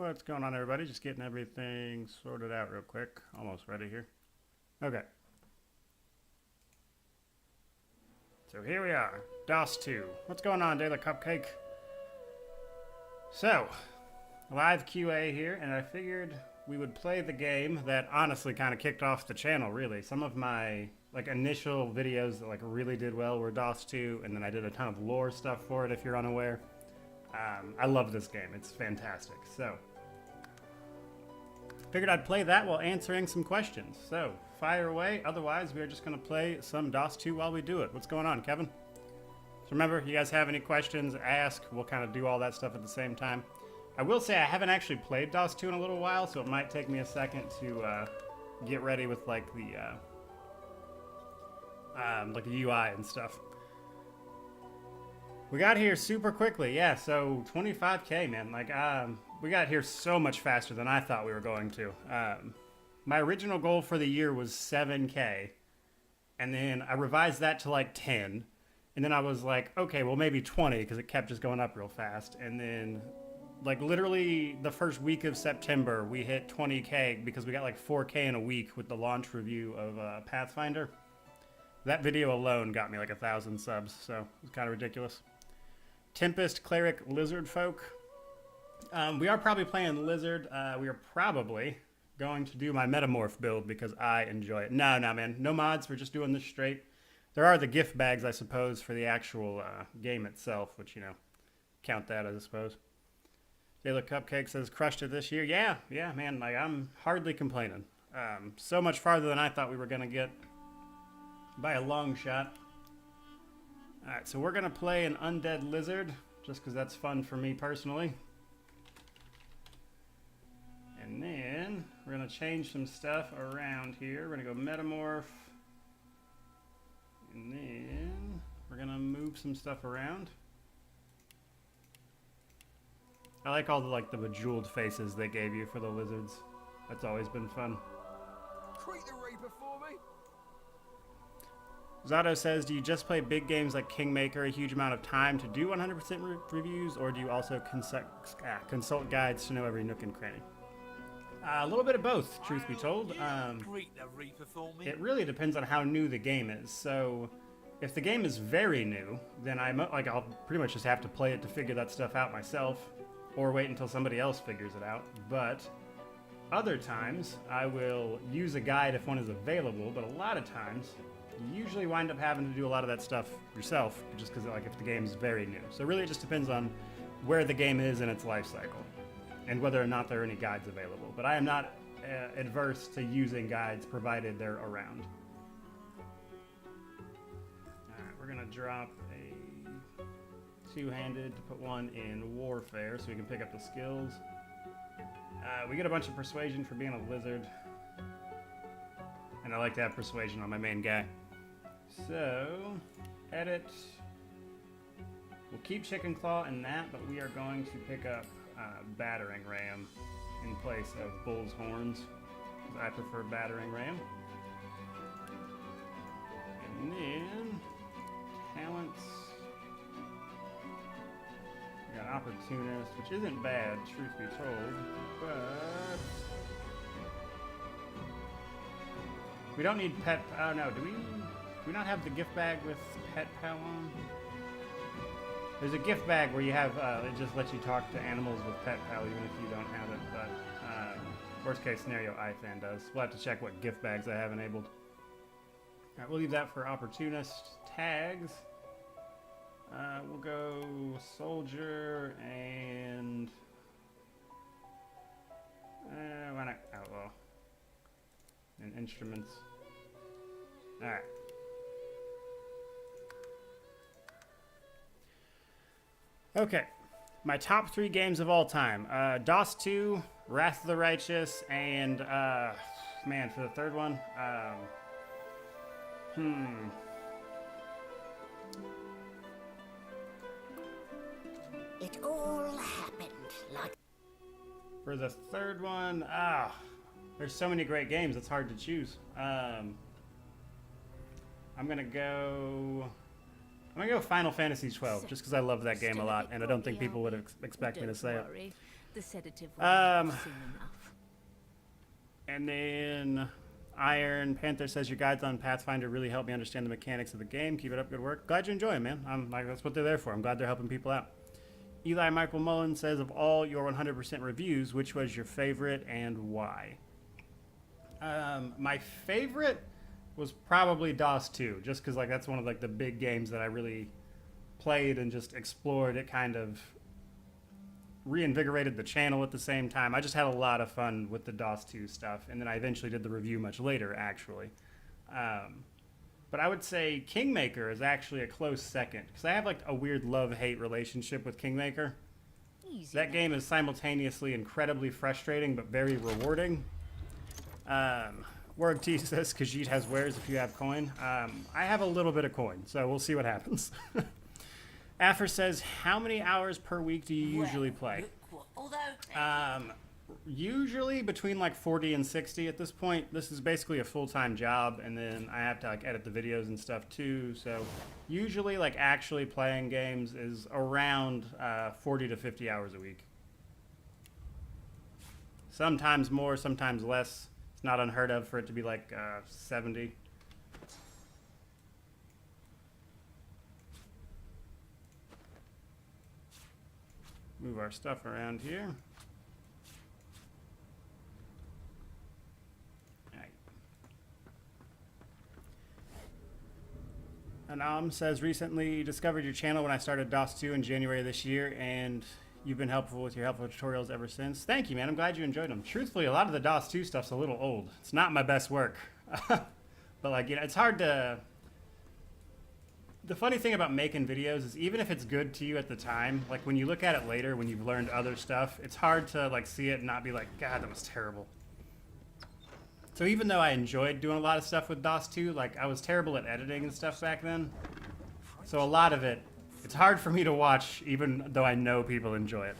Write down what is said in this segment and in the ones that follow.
What's going on, everybody? Just getting everything sorted out real quick. Almost ready here. Okay. So here we are. DOS 2. What's going on, Daily Cupcake? So, live QA here, and I figured we would play the game that honestly kind of kicked off the channel, really. Some of my initial videos that really did well were DOS 2, and then I did a ton of lore stuff for it, if you're unaware. I love this game. It's fantastic. So, figured I'd play that while answering some questions. So, fire away. Otherwise, we are just going to play some DOS 2 while we do it. What's going on, Kevin? So remember, you guys have any questions, ask. We'll kind of do all that stuff at the same time. I will say I haven't actually played DOS 2 in a little while, so it might take me a second to get ready with the UI and stuff. We got here super quickly, yeah, so 25K, man. We got here so much faster than I thought we were going to. My original goal for the year was 7K, and then I revised that to 10, and then I was like, okay, well maybe 20, because it kept just going up real fast, and then literally the first week of September, we hit 20K, because we got 4K in a week with the launch review of Pathfinder. That video alone got me 1,000 subs, so it's kind of ridiculous. Tempest, Cleric, Lizard Folk. We are probably playing Lizard. We are probably going to do my Metamorph build because I enjoy it. No, man. No mods. We're just doing this straight. There are the gift bags, I suppose, for the actual game itself, which, count that, I suppose. Daily Cupcake says, crushed it this year. Yeah, man. I'm hardly complaining. So much farther than I thought we were going to get by a long shot. Alright, so we're going to play an Undead Lizard, just because that's fun for me personally. And then, we're going to change some stuff around here. We're going to go Metamorph. And then, we're going to move some stuff around. I like all the bejeweled faces they gave you for the lizards. That's always been fun. Treat the Reaper for me. Zato says, do you just play big games like Kingmaker a huge amount of time to do 100% reviews, or do you also consult guides to know every nook and cranny? A little bit of both, truth be told. It really depends on how new the game is. So, if the game is very new, then I'll pretty much just have to play it to figure that stuff out myself, or wait until somebody else figures it out. But other times, I will use a guide if one is available, but a lot of times, you usually wind up having to do a lot of that stuff yourself, just because if the game is very new. So really it just depends on where the game is in its life cycle, and whether or not there are any guides available. But I am not adverse to using guides, provided they're around. Alright, we're going to drop a two-handed to put one in Warfare, so we can pick up the skills. We get a bunch of Persuasion for being a lizard, and I like to have Persuasion on my main guy. So, edit. We'll keep Chicken Claw in that, but we are going to pick up Battering Ram in place of Bull's Horns. I prefer Battering Ram. And then, talents. We got Opportunist, which isn't bad, truth be told, but we don't need Pet. Oh no, do we not have the gift bag with Pet Pal on? There's a gift bag where you have, it just lets you talk to animals with Pet Pal even if you don't have it, but worst case scenario, iFan does. We'll have to check what gift bags I have enabled. Alright, we'll leave that for Opportunist. Tags. We'll go Soldier and why not Outlaw? And Instruments. Alright. Okay. My top 3 games of all time. DOS 2, Wrath of the Righteous, and man, for the third one, It all happened like... For the third one, there's so many great games, it's hard to choose. I'm gonna go Final Fantasy XII, just because I love that game a lot, and I don't think people would expect me to say it. The sedative will help soon enough. And then Iron Panther says your guides on Pathfinder really helped me understand the mechanics of the game. Keep it up, good work. Glad you enjoy it, man. I'm like, that's what they're there for. I'm glad they're helping people out. Eli Michael Mullen says, of all your 100% reviews, which was your favorite and why? My favorite was probably DOS 2, just because like that's one of like the big games that I really played and just explored. It kind of reinvigorated the channel at the same time. I just had a lot of fun with the DOS 2 stuff, and then I eventually did the review much later, actually. But I would say Kingmaker is actually a close second, because I have like a weird love-hate relationship with Kingmaker. Easy That game is simultaneously incredibly frustrating, but very rewarding. Warg T says, Khajiit has wares if you have coin. I have a little bit of coin, so we'll see what happens. Affer says, how many hours per week do you usually play? Usually between like 40 and 60 at this point. This is basically a full-time job, and then I have to like edit the videos and stuff too. So usually like actually playing games is around 40 to 50 hours a week. Sometimes more, sometimes less. It's not unheard of for it to be like 70. Move our stuff around here. Alright. Anam says, recently discovered your channel when I started DOS 2 in January of this year, and you've been helpful with your helpful tutorials ever since. Thank you, man. I'm glad you enjoyed them. Truthfully, a lot of the DOS 2 stuff's a little old. It's not my best work. But like, you know, it's hard to... The funny thing about making videos is even if it's good to you at the time, like when you look at it later, when you've learned other stuff, it's hard to like see it and not be like, God, that was terrible. So even though I enjoyed doing a lot of stuff with DOS 2, like I was terrible at editing and stuff back then. So a lot of it, it's hard for me to watch even though I know people enjoy it.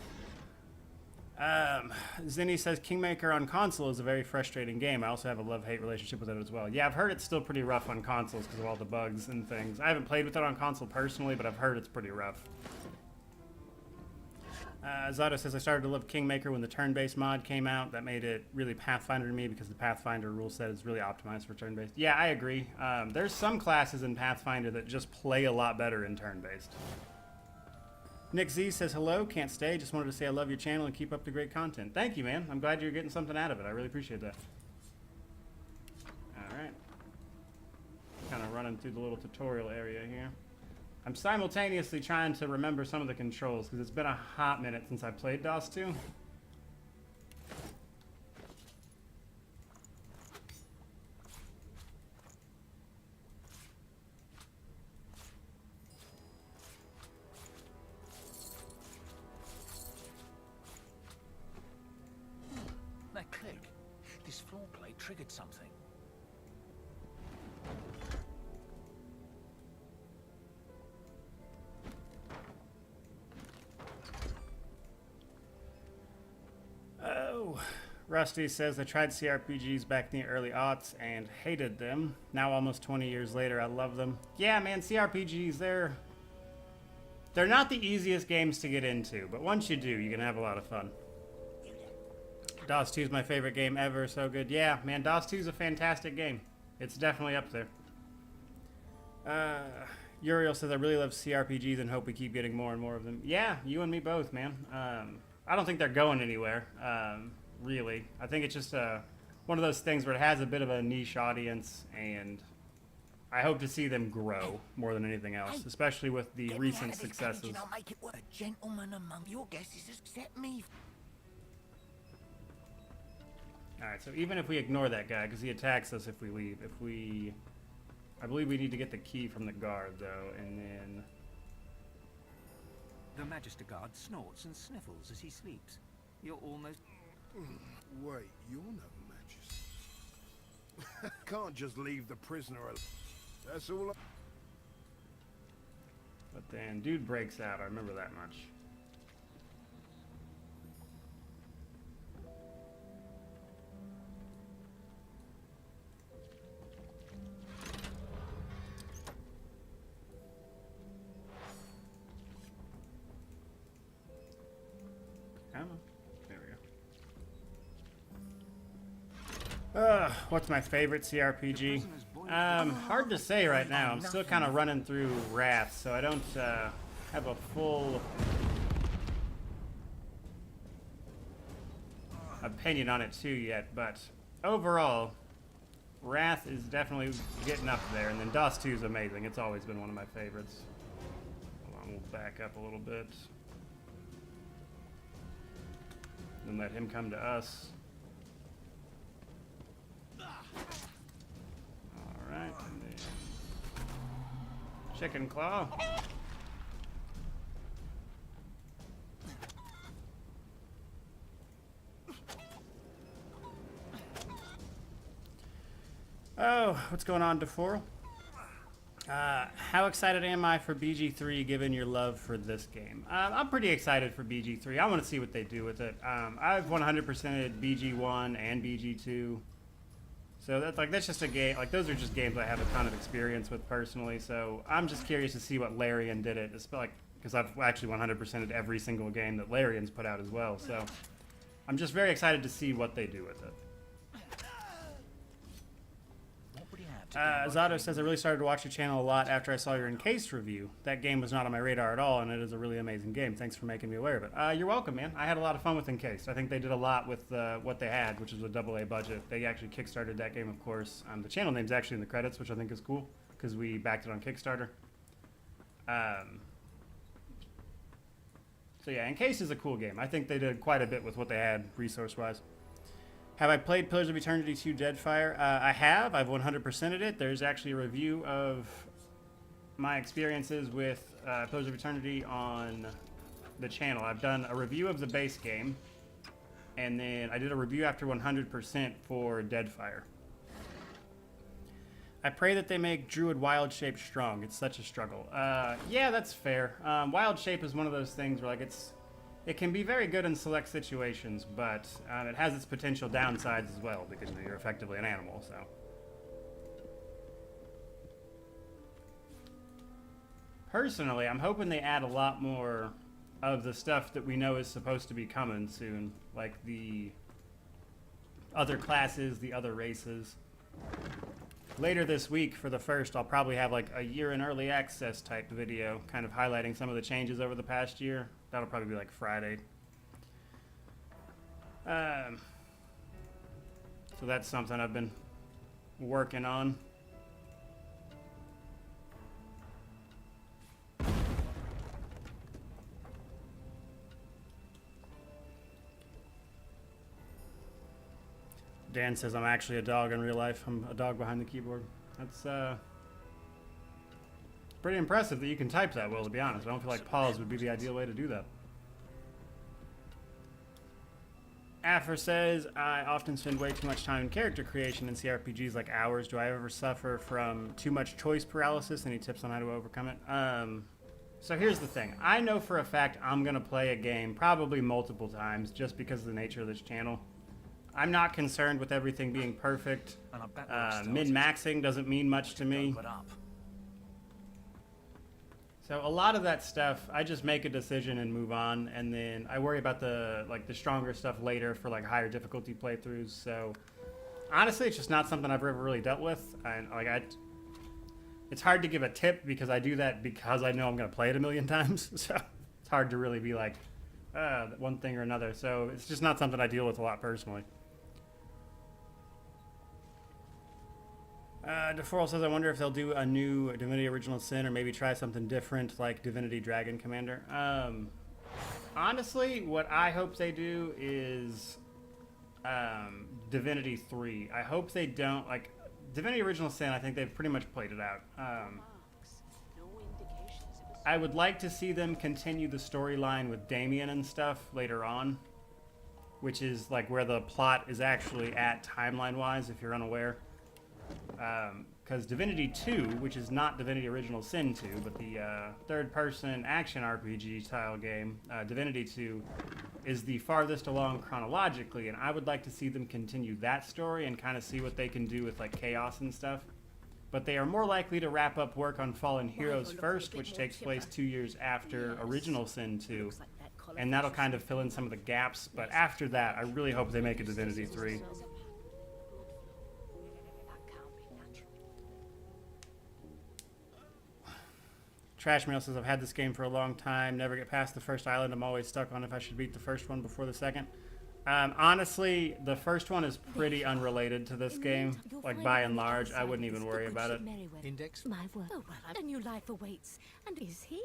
Zinni says, Kingmaker on console is a very frustrating game. I also have a love-hate relationship with it as well. Yeah, I've heard it's still pretty rough on consoles because of all the bugs and things. I haven't played with it on console personally, but I've heard it's pretty rough. Zato says, I started to love Kingmaker when the turn-based mod came out. That made it really Pathfinder to me because the Pathfinder rule set is really optimized for turn-based. Yeah, I agree. There's some classes in Pathfinder that just play a lot better in turn-based. Nick Z says, hello, can't stay. Just wanted to say I love your channel and keep up the great content. Thank you, man. I'm glad you're getting something out of it. I really appreciate that. All right. Kind of running through the little tutorial area here. I'm simultaneously trying to remember some of the controls because it's been a hot minute since I played DOS 2. That click. This floor plate triggered something. Oh, Rusty says, I tried CRPGs back in the early aughts and hated them. Now almost 20 years later, I love them. Yeah, man, CRPGs, they're not the easiest games to get into, but once you do, you can have a lot of fun. DOS 2 is my favorite game ever, so good. Yeah, man, DOS 2 is a fantastic game. It's definitely up there. Uriel says, I really love CRPGs and hope we keep getting more and more of them. Yeah, you and me both, man. I don't think they're going anywhere, really. I think it's just one of those things where it has a bit of a niche audience, and I hope to see them grow more than anything else, especially with the recent successes. I'll make it work. A gentleman among your guests is accept me. Alright, so even if we ignore that guy, because he attacks us if we leave, I believe we need to get the key from the guard, though, and then... The Magister Guard snorts and sniffles as he sleeps. You're almost... Wait, you're no Magister. Can't just leave the prisoner alone. That's all. But then dude breaks out, I remember that much. Come on. There What's my favorite CRPG? Hard to say right now. I'm still kind of running through Wrath, so I don't have a full opinion on it too yet. But overall, Wrath is definitely getting up there, and then DOS 2 is amazing. It's always been one of my favorites. Hold on, we'll back up a little bit. Then let him come to us. Alright, and then Chicken Claw. Oh, what's going on, DeForal? How excited am I for BG3 given your love for this game? I'm pretty excited for BG3. I want to see what they do with it. I've 100%ed BG1 and BG2. So that's just a game, like those are just games I have a ton of experience with personally. So I'm just curious to see what Larian did it. It's like, because I've actually 100%ed every single game that Larian's put out as well. So I'm just very excited to see what they do with it. Zato says, I really started to watch your channel a lot after I saw your Encased review. That game was not on my radar at all, and it is a really amazing game. Thanks for making me aware of it. You're welcome, man. I had a lot of fun with Encased. I think they did a lot with what they had, which was a AA budget. They actually kickstarted that game, of course. The channel name's actually in the credits, which I think is cool, because we backed it on Kickstarter. So yeah, Encased is a cool game. I think they did quite a bit with what they had, resource-wise. Have I played Pillars of Eternity 2 Deadfire? I have. I've 100%ed it. There's actually a review of my experiences with Pillars of Eternity on the channel. I've done a review of the base game, and then I did a review after 100% for Deadfire. I pray that they make Druid Wild Shape strong. It's such a struggle. Yeah, that's fair. Wild Shape is one of those things where it can be very good in select situations, but it has its potential downsides as well, because you're effectively an animal, so. Personally, I'm hoping they add a lot more of the stuff that we know is supposed to be coming soon, like the other classes, the other races. Later this week, for the first, I'll probably have like a year in early access type video, kind of highlighting some of the changes over the past year. That'll probably be like Friday. So that's something I've been working on. Dan says I'm actually a dog in real life. I'm a dog behind the keyboard. That's pretty impressive that you can type that well, to be honest. I don't feel like pause would be the ideal way to do that. Affer says, I often spend way too much time in character creation in CRPGs, like hours. Do I ever suffer from too much choice paralysis? Any tips on how to overcome it? So here's the thing. I know for a fact I'm going to play a game probably multiple times just because of the nature of this channel. I'm not concerned with everything being perfect. Min-maxing doesn't mean much to me. So a lot of that stuff, I just make a decision and move on, and then I worry about the stronger stuff later for like higher difficulty playthroughs. So honestly, it's just not something I've ever really dealt with. It's hard to give a tip because I do that because I know I'm going to play it a million times. So it's hard to really be like one thing or another. So it's just not something I deal with a lot personally. DeForal says, I wonder if they'll do a new Divinity Original Sin or maybe try something different like Divinity Dragon Commander. Honestly, what I hope they do is Divinity 3. I hope they don't, like, Divinity Original Sin, I think they've pretty much played it out. I would like to see them continue the storyline with Damien and stuff later on, which is like where the plot is actually at timeline-wise, if you're unaware. Because Divinity 2, which is not Divinity Original Sin 2, but the third-person action RPG style game, Divinity 2, is the farthest along chronologically, and I would like to see them continue that story and kind of see what they can do with like chaos and stuff. But they are more likely to wrap up work on Fallen Heroes first, which takes place 2 years after Original Sin 2, and that'll kind of fill in some of the gaps. But after that, I really hope they make a Divinity 3. Trash Mail says, I've had this game for a long time. Never get past the first island. I'm always stuck on if I should beat the first one before the second. Honestly, the first one is pretty unrelated to this game. Like, by and large, I wouldn't even worry about it. Index? My word. Oh, well, a new life awaits. And is he?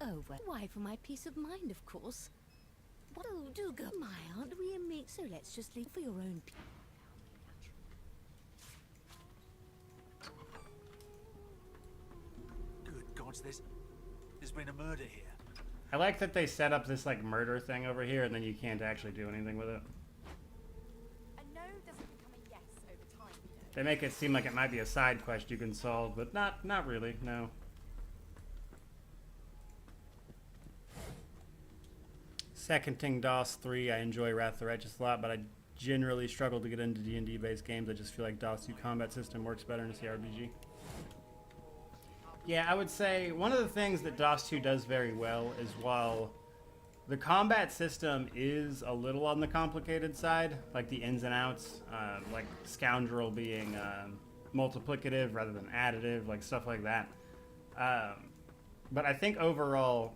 Oh, well, why, for my peace of mind, of course. What? Oh, do go. My, aren't we a mate? So let's just leave for your own peace. Good gods, there's been a murder here. I like that they set up this, like, murder thing over here, and then you can't actually do anything with it. A no doesn't become a yes over time, you know. They make it seem like it might be a side quest you can solve, but not really, no. Seconding DOS 3, I enjoy Wrath of the Righteous a lot, but I generally struggle to get into D&D based games. I just feel like DOS 2 combat system works better in a CRPG. Yeah, I would say one of the things that DOS 2 does very well is while the combat system is a little on the complicated side, like the ins and outs, like Scoundrel being multiplicative rather than additive, like stuff like that. But I think overall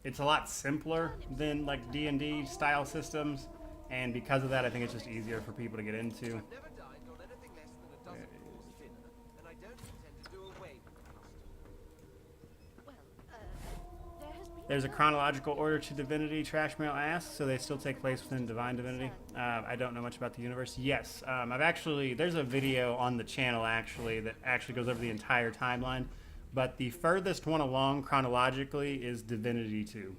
it's a lot simpler than like D&D style systems, and because of that I think it's just easier for people to get into. Never dined on anything less than a dozen course dinner, and I don't intend to do away with the custom. Well, there has been There's a chronological order to Divinity, Trash Mail asks, so they still take place within Divine Divinity. I don't know much about the universe. Yes, there's a video on the channel actually that actually goes over the entire timeline, but the furthest one along chronologically is Divinity 2.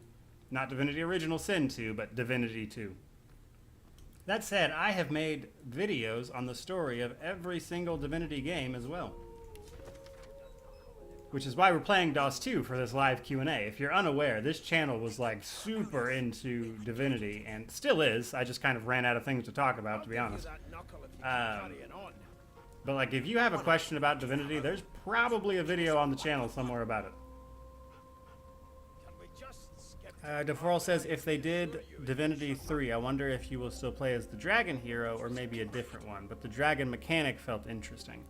Not Divinity Original Sin 2, but Divinity 2. That said, I have made videos on the story of every single Divinity game as well. Which is why we're playing DOS 2 for this live Q&A. If you're unaware, this channel was like super into Divinity, and still is. I just kind of ran out of things to talk about, to be honest. But like, if you have a question about Divinity, there's probably a video on the channel somewhere about it. DeForl says, if they did Divinity 3, I wonder if you will still play as the dragon hero or maybe a different one. But the dragon mechanic felt interesting.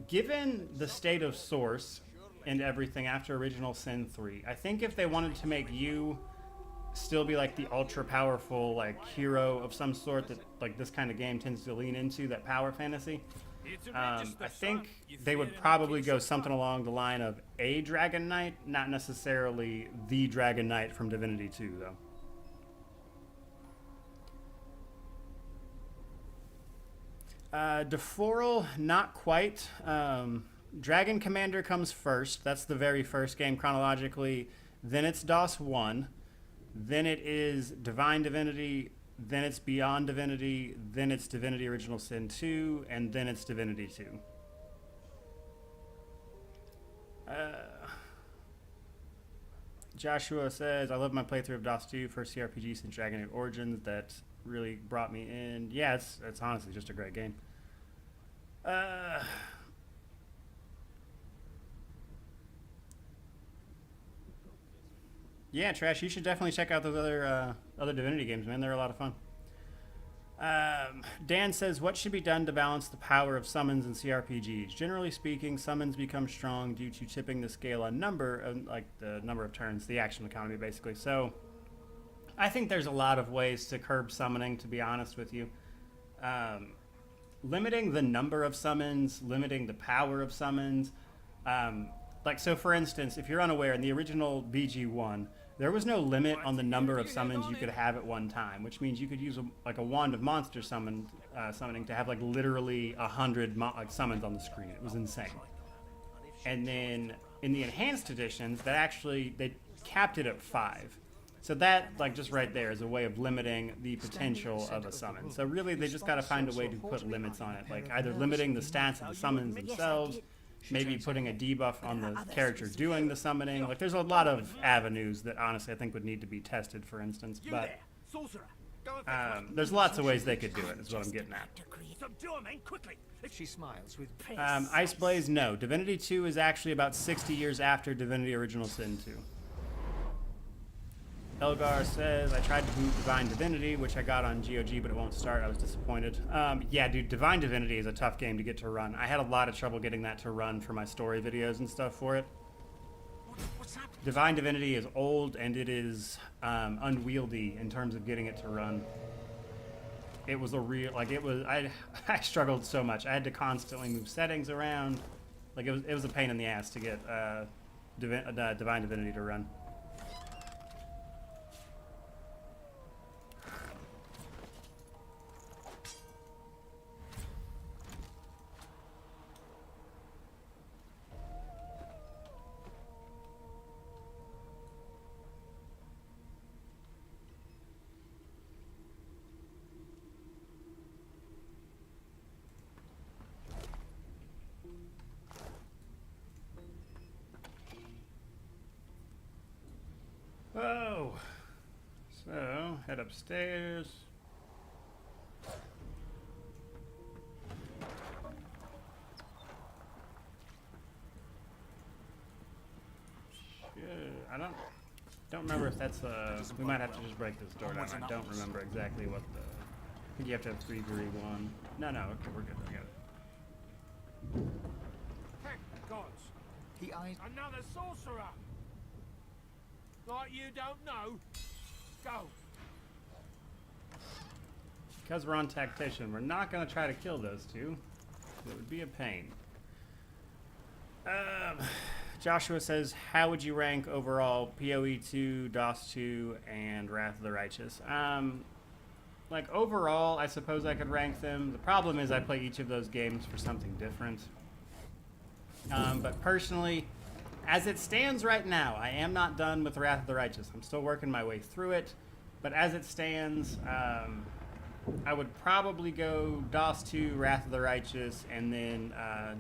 Given the state of Source and everything after Original Sin 3, I think if they wanted to make you still be like the ultra powerful like hero of some sort that like this kind of game tends to lean into, that power fantasy, I think they would probably go something along the line of a Dragon Knight, not necessarily the Dragon Knight from Divinity 2 though. DeForal, not quite. Dragon Commander comes first. That's the very first game chronologically. Then it's DOS 1. Then it is Divine Divinity. Then it's Beyond Divinity. Then it's Divinity Original Sin 2. And then it's Divinity 2. Joshua says, I love my playthrough of DOS 2, first CRPG since Dragon Age Origins. That really brought me in. Yeah, it's honestly just a great game. Yeah, Trash, you should definitely check out those other Divinity games, man. They're a lot of fun. Dan says, what should be done to balance the power of summons in CRPGs? Generally speaking, summons become strong due to tipping the scale on like the number of turns, the action economy, basically. So I think there's a lot of ways to curb summoning, to be honest with you. Limiting the number of summons, limiting the power of summons. Like, so for instance, if you're unaware, in the original BG1, there was no limit on the number of summons you could have at one time, which means you could use a wand of monster summoning to have like literally 100 summons on the screen. It was insane. And then in the enhanced editions, they capped it at 5. So that, like, just right there is a way of limiting the potential of a summon. So really, they just got to find a way to put limits on it, like either limiting the stats of the summons themselves, maybe putting a debuff on the character doing the summoning. Like, there's a lot of avenues that honestly I think would need to be tested, for instance. But there's lots of ways they could do it, is what I'm getting at. She smiles with Ice Blaze, no. Divinity 2 is actually about 60 years after Divinity Original Sin 2. Elgar says, I tried to boot Divine Divinity, which I got on GOG, but it won't start. I was disappointed. Yeah, dude, Divine Divinity is a tough game to get to run. I had a lot of trouble getting that to run for my story videos and stuff for it. What's happened? Divine Divinity is old and it is unwieldy in terms of getting it to run. It was a real, like it was, I struggled so much. I had to constantly move settings around. Like it was a pain in the ass to get Divine Divinity to run. Oh, so head upstairs. I don't remember if that's we might have to just break this door down. I don't remember exactly what the. I think you have to have 3-3-1. No, okay, we're good. I got it. Heck, gods. He eyes. Another sorcerer. Like you don't know. Go. Because we're on tactician, we're not going to try to kill those two. It would be a pain. Joshua says, how would you rank overall PoE 2, DOS 2, and Wrath of the Righteous? Like overall, I suppose I could rank them. The problem is I play each of those games for something different. But personally, as it stands right now, I am not done with Wrath of the Righteous. I'm still working my way through it. But as it stands, I would probably go DOS 2, Wrath of the Righteous, and then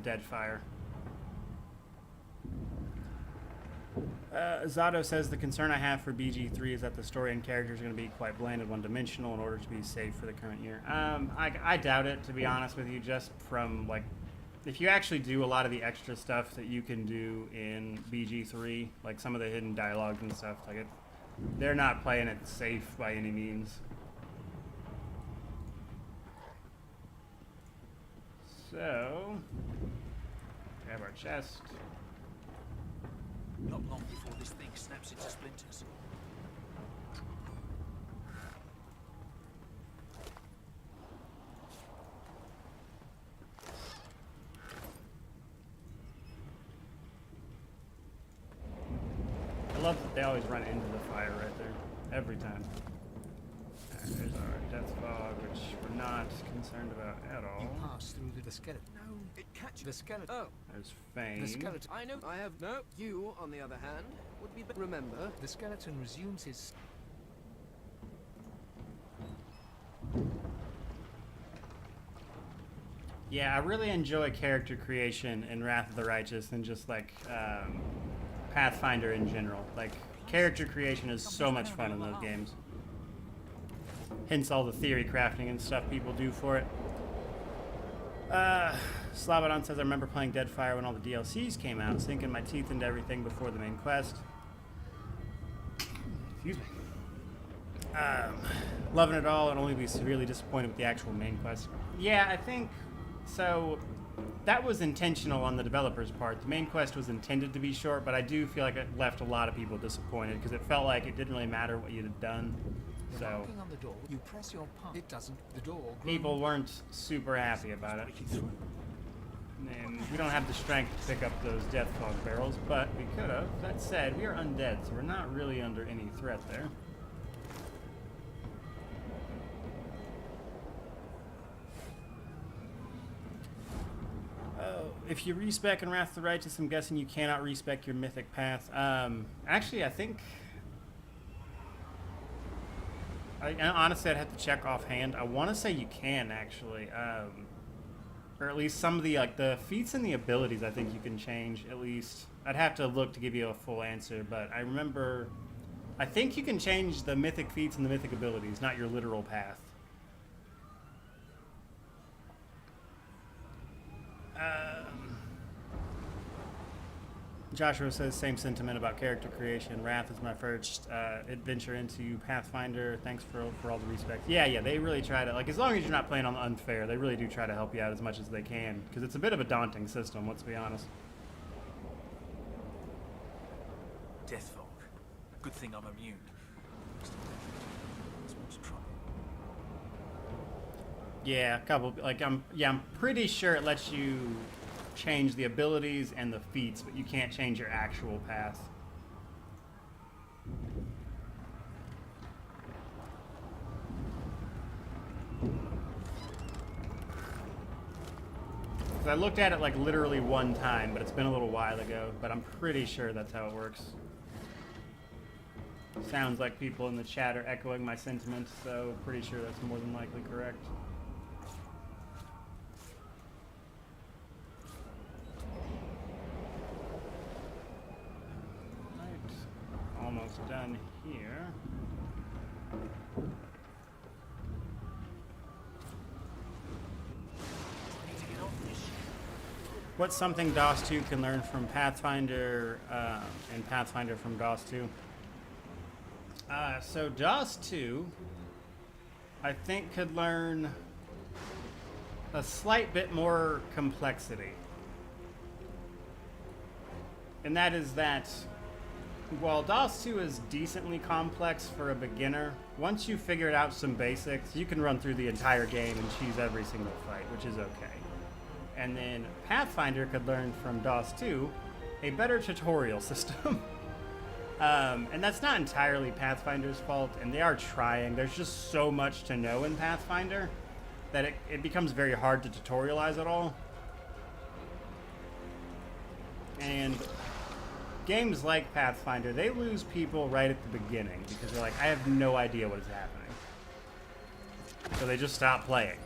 Deadfire. Zato says the concern I have for BG3 is that the story and characters are going to be quite bland and one-dimensional in order to be safe for the current year. I doubt it, to be honest with you, just from like, if you actually do a lot of the extra stuff that you can do in BG3, like some of the hidden dialogues and stuff, like they're not playing it safe by any means. So, grab our chest. Not long before this thing snaps into splinters. I love that they always run into the fire right there, every time. Alright, there's our death fog, which we're not concerned about at all. You pass through the skeleton. No, It catches. the skeleton. Oh, There's Fane. The skeleton. I know. I have no. You, on the other hand, would be. Remember. The skeleton resumes his. Yeah, I really enjoy character creation in Wrath of the Righteous and just like Pathfinder in general. Like, character creation is so much fun in those games. Hence all the theory crafting and stuff people do for it. Slavadon says, I remember playing Deadfire when all the DLCs came out, sinking my teeth into everything before the main quest. Excuse me. Loving it all and only be severely disappointed with the actual main quest. Yeah, I think so. That was intentional on the developer's part. The main quest was intended to be short, but I do feel like it left a lot of people disappointed because it felt like it didn't really matter what you had done. So Knocking on the door, you press your palm. It doesn't. The door. people weren't super happy about it. And we don't have the strength to pick up those death fog barrels, but we could have. That said, we are undead, so we're not really under any threat there. If you respec in Wrath of the Righteous, I'm guessing you cannot respec your mythic path. Actually, I think... honestly, I'd have to check offhand. I want to say you can, actually. Or at least some of the the feats and the abilities I think you can change, at least. I'd have to look to give you a full answer, but I remember... I think you can change the mythic feats and the mythic abilities, not your literal path. Joshua says, same sentiment about character creation. Wrath is my first adventure into Pathfinder. Thanks for all the respect. Yeah, they really try to, like, as long as you're not playing on unfair, they really do try to help you out as much as they can, because it's a bit of a daunting system, let's be honest. death fog. Good thing I'm immune. That's what's trouble. Yeah, a couple. Like I'm pretty sure it lets you change the abilities and the feats, but you can't change your actual path. I looked at it like literally one time, but it's been a little while ago, but I'm pretty sure that's how it works. Sounds like people in the chat are echoing my sentiments, so pretty sure that's more than likely correct. Right. Almost done here. What's something DOS 2 can learn from Pathfinder and Pathfinder from DOS 2? So DOS 2, I think, could learn a slight bit more complexity. And that is that while DOS 2 is decently complex for a beginner, once you figured out some basics, you can run through the entire game and cheese every single fight, which is okay. And then Pathfinder could learn from DOS 2 a better tutorial system. And that's not entirely Pathfinder's fault, and they are trying. There's just so much to know in Pathfinder that it becomes very hard to tutorialize it all. And games like Pathfinder, they lose people right at the beginning because they're like, I have no idea what is happening. So they just stop playing.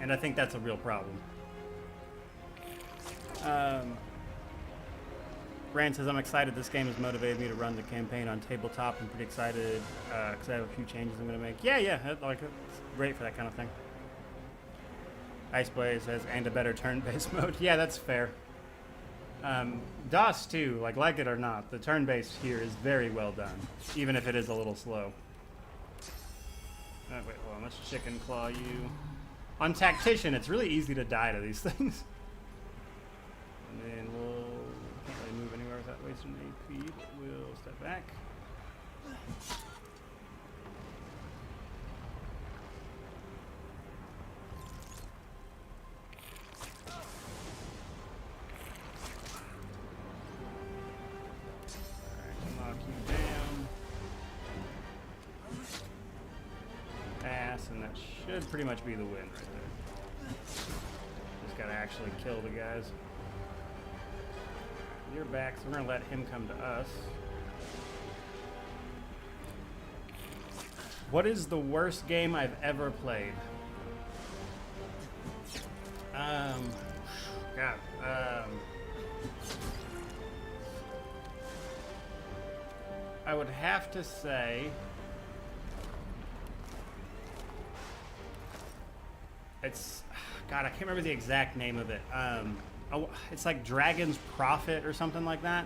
And I think that's a real problem. Rand says, I'm excited. This game has motivated me to run the campaign on tabletop. I'm pretty excited because I have a few changes I'm going to make. Yeah, like it's great for that kind of thing. Iceblaze says, and a better turn-based mode. Yeah, that's fair. DOS 2, like it or not, the turn-based here is very well done, even if it is a little slow. Oh, wait, hold on. Let's chicken claw you. On Tactician, it's really easy to die to these things. And then can't really move anywhere without wasting AP, but we'll step back. Alright, knock you down. Pass, and that should pretty much be the win right there. Just gotta actually kill the guys. You're back, so we're gonna let him come to us. What is the worst game I've ever played? I would have to say it's, God, I can't remember the exact name of it. It's like Dragon's Prophet or something like that.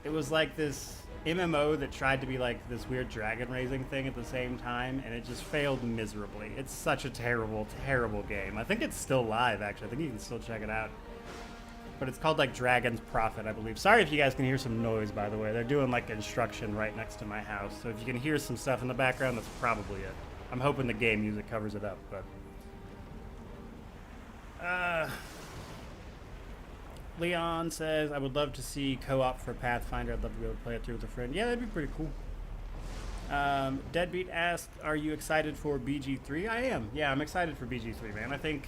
It was like this MMO that tried to be like this weird dragon raising thing at the same time, and it just failed miserably. It's such a terrible, terrible game. I think it's still live, actually. I think you can still check it out. But it's called like Dragon's Prophet, I believe. Sorry if you guys can hear some noise, by the way. They're doing like construction right next to my house. So if you can hear some stuff in the background, that's probably it. I'm hoping the game music covers it up, but... Leon says, I would love to see co-op for Pathfinder. I'd love to be able to play it through with a friend. Yeah, that'd be pretty cool. Deadbeat asked, are you excited for BG3? I am. Yeah, I'm excited for BG3, man. I think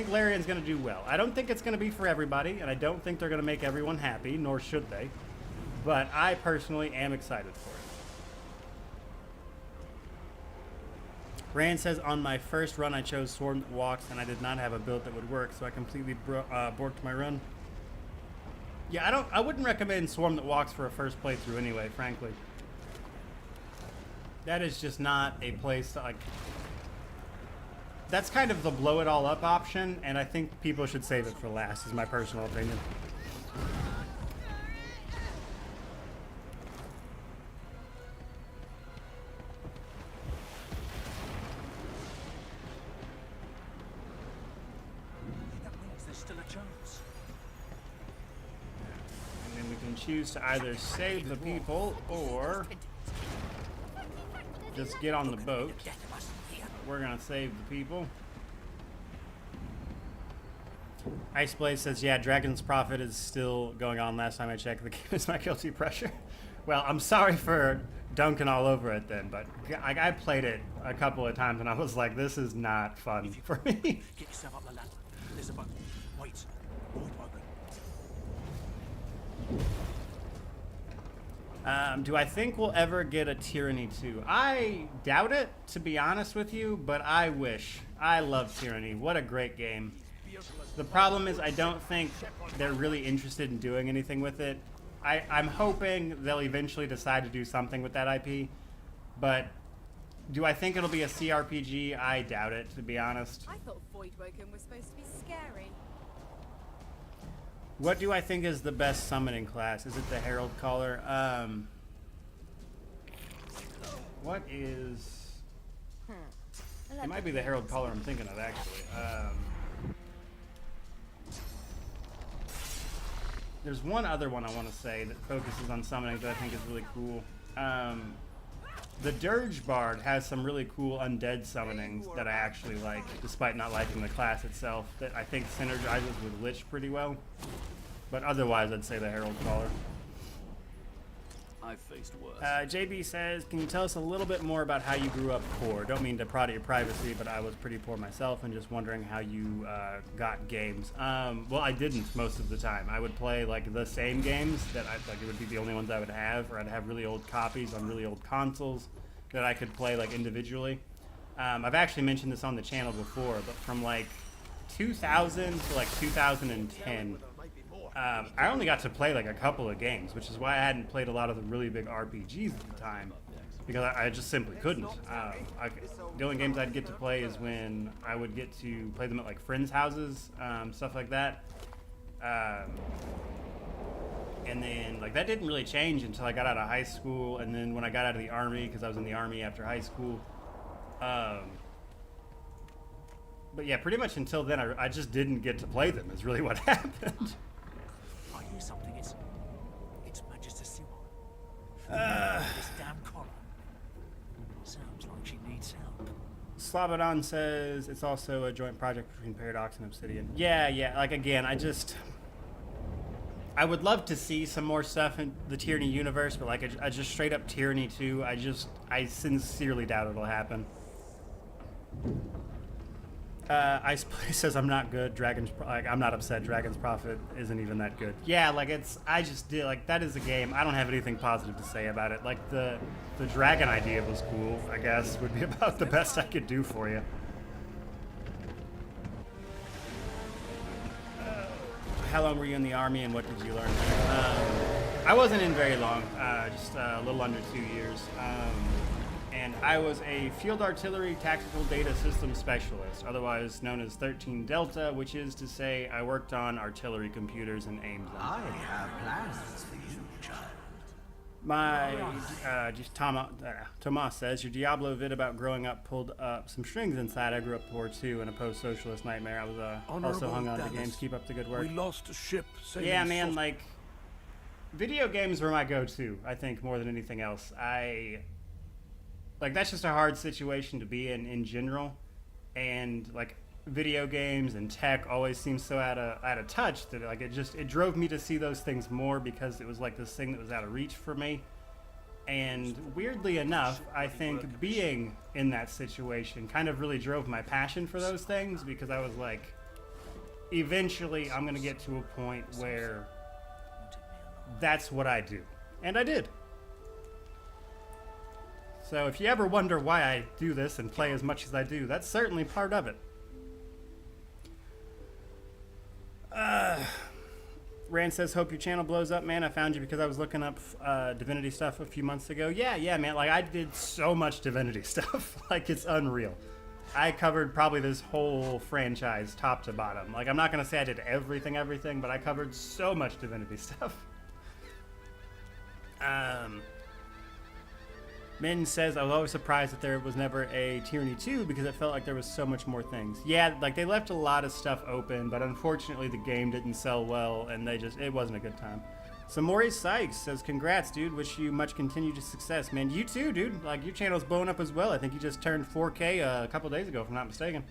Larian's going to do well. I don't think it's going to be for everybody, and I don't think they're going to make everyone happy, nor should they. But I personally am excited for it. Rand says, on my first run, I chose Sword That Walks, and I did not have a build that would work, so I completely borked my run. Yeah, I wouldn't recommend Swarm That Walks for a first playthrough anyway, frankly. That is just not a place to, like... That's kind of the blow it all up option, and I think people should save it for last, is my personal opinion. can choose to either save the people or just get on the boat. We're gonna save the people. Iceblaze says, yeah, Dragon's Prophet is still going on. Last time I checked, the game is my guilty pleasure. Well, I'm sorry for dunking all over it then, but I played it a couple of times and I was like, this is not fun for me. Get yourself up the ladder. There's a boat. Wait. Do I think we'll ever get a Tyranny 2? I doubt it, to be honest with you, but I wish. I love Tyranny. What a great game. The problem is I don't think they're really interested in doing anything with it. I'm hoping they'll eventually decide to do something with that IP, but do I think it'll be a CRPG? I doubt it, to be honest. I thought Voidwoken was supposed to be scary. What do I think is the best summoning class? Is it the Herald Caller? What is... It might be the Herald Caller I'm thinking of, actually. There's one other one I want to say that focuses on summoning that I think is really cool. The Dirge Bard has some really cool undead summonings that I actually like, despite not liking the class itself, that I think synergizes with Lich pretty well. But otherwise, I'd say the Herald Caller. I've faced worse. JB says, can you tell us a little bit more about how you grew up poor? Don't mean to prod at your privacy, but I was pretty poor myself and just wondering how you got games. Well, I didn't most of the time. I would play like the same games that it would be the only ones I would have, or I'd have really old copies on really old consoles that I could play like individually. I've actually mentioned this on the channel before, but from like 2000 to like 2010, I only got to play like a couple of games, which is why I hadn't played a lot of the really big RPGs at the time, because I just simply couldn't. The only games I'd get to play is when I would get to play them at like friends' houses, stuff like that. And then like that didn't really change until I got out of high school, and then when I got out of the army, because I was in the army after high school. But yeah, pretty much until then, I just didn't get to play them, is really what happened. I hear something. It's Magister Siwa. This damn collar. Sounds like she needs help. Slobodon says it's also a joint project between Paradox and Obsidian. Yeah, like again, I would love to see some more stuff in the Tyranny universe, but like I just straight up Tyranny 2, I sincerely doubt it'll happen. Iceplace says I'm not good. I'm not upset. Dragon's Prophet isn't even that good. Yeah, like that is a game. I don't have anything positive to say about it. Like the dragon idea was cool. I guess would be about the best I could do for you. How long were you in the army, and what did you learn there? I wasn't in very long. Just a little under 2 years. And I was a Field Artillery Tactical Data System Specialist, otherwise known as 13 Delta, which is to say I worked on artillery computers and aimed them. I have plans for you, child. Tomas says, your Diablo vid about growing up pulled up some strings inside. I grew up poor too in a post-socialist nightmare. I was also hung on to games. Keep up the good work. We lost a ship. Yeah, man, like, video games were my go-to, I think, more than anything else. Like, that's just a hard situation to be in general, and like video games and tech always seems so out of touch that like it drove me to see those things more, because it was like this thing that was out of reach for me. And weirdly enough, I think being in that situation kind of really drove my passion for those things, because I was like, eventually I'm gonna get to a point where that's what I do, and I did. So if you ever wonder why I do this and play as much as I do, that's certainly part of it. Rand says, hope your channel blows up, man. I found you because I was looking up Divinity stuff a few months ago. Yeah, man. Like, I did so much Divinity stuff. Like, it's unreal. I covered probably this whole franchise top to bottom. Like, I'm not going to say I did everything, but I covered so much Divinity stuff. Min says, I was always surprised that there was never a Tyranny 2 because it felt like there was so much more things. Yeah, like they left a lot of stuff open, but unfortunately the game didn't sell well and it wasn't a good time. Samori Sykes says, congrats, dude. Wish you much continued success, man. You too, dude. Like, your channel's blowing up as well. I think you just turned 4K a couple days ago, if I'm not mistaken.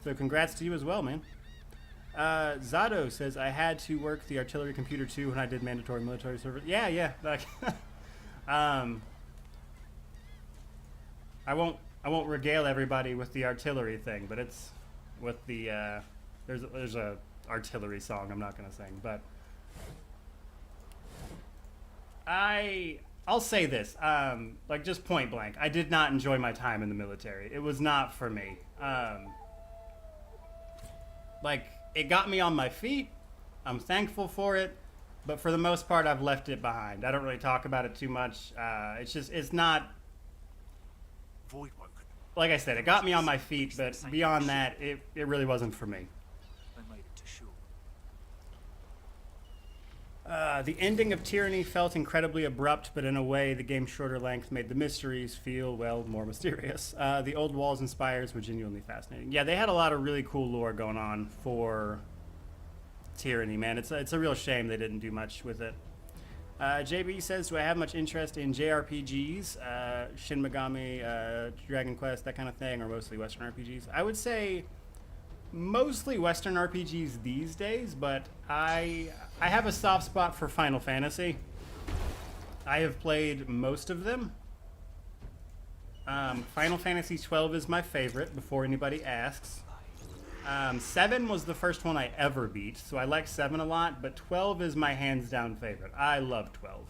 So congrats to you as well, man. Zado says, I had to work the artillery computer too when I did mandatory military service. Yeah. Like, I won't regale everybody with the artillery thing, but it's with the there's a artillery song I'm not gonna sing, but I'll say this, like, just point blank, I did not enjoy my time in the military. It was not for me. Like, it got me on my feet. I'm thankful for it, but for the most part, I've left it behind. I don't really talk about it too much. It's not. Voidwoken. Like I said, it got me on my feet, but beyond that, it really wasn't for me. They made it to shore. The ending of Tyranny felt incredibly abrupt, but in a way, the game's shorter length made the mysteries feel, well, more mysterious. The old walls and spires were genuinely fascinating. Yeah, they had a lot of really cool lore going on for Tyranny, man. It's a real shame they didn't do much with it. JB says, do I have much interest in JRPGs, Shin Megami, Dragon Quest, that kind of thing, or mostly Western RPGs? I would say mostly Western RPGs these days, but I have a soft spot for Final Fantasy. I have played most of them. Final Fantasy 12 is my favorite, before anybody asks. 7 was the first one I ever beat, so I like 7 a lot, but 12 is my hands-down favorite. I love 12.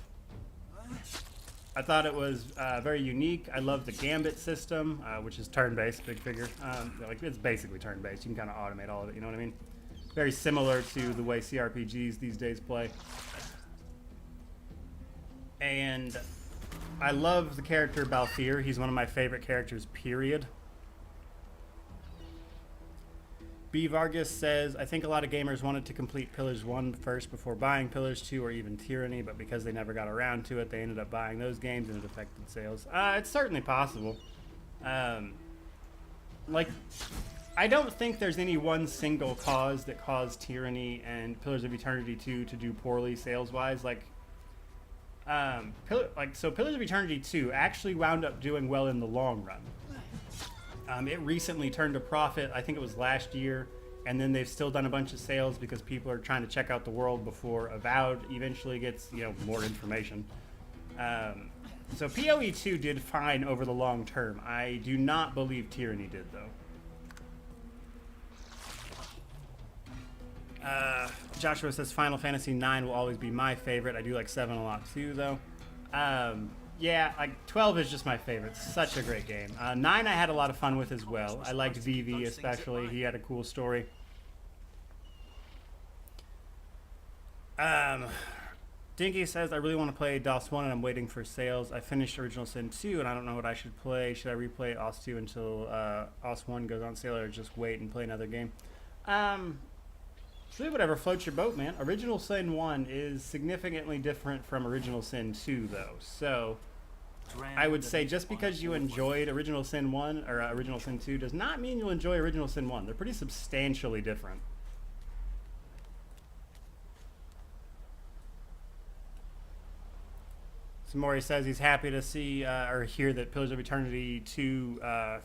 I thought it was very unique. I love the Gambit system, which is turn-based, big figure. Like, it's basically turn-based. You can kind of automate all of it, you know what I mean? Very similar to the way CRPGs these days play. And I love the character Balthier. He's one of my favorite characters, period. B. Vargas says, I think a lot of gamers wanted to complete Pillars 1 first before buying Pillars 2 or even Tyranny, but because they never got around to it, they ended up buying those games and it affected sales. It's certainly possible. Like, I don't think there's any one single cause that caused Tyranny and Pillars of Eternity 2 to do poorly sales-wise. Like, so Pillars of Eternity 2 actually wound up doing well in the long run. It recently turned a profit, I think it was last year, and then they've still done a bunch of sales because people are trying to check out the world before Avowed eventually gets, more information. So PoE 2 did fine over the long term. I do not believe Tyranny did, though. Joshua says Final Fantasy 9 will always be my favorite. I do like 7 a lot too, though. Yeah, like 12 is just my favorite. Such a great game. 9 I had a lot of fun with as well. I liked Vivvin especially. He had a cool story. Dinky says, I really want to play DOS 1 and I'm waiting for sales. I finished Original Sin 2 and I don't know what I should play. Should I replay OS 2 until OS 1 goes on sale or just wait and play another game? Do whatever floats your boat, man. Original Sin 1 is significantly different from Original Sin 2, though. So I would say just because you enjoyed Original Sin 1 or Original Sin 2 does not mean you'll enjoy Original Sin 1. They're pretty substantially different. Samori says he's happy to see or hear that Pillars of Eternity 2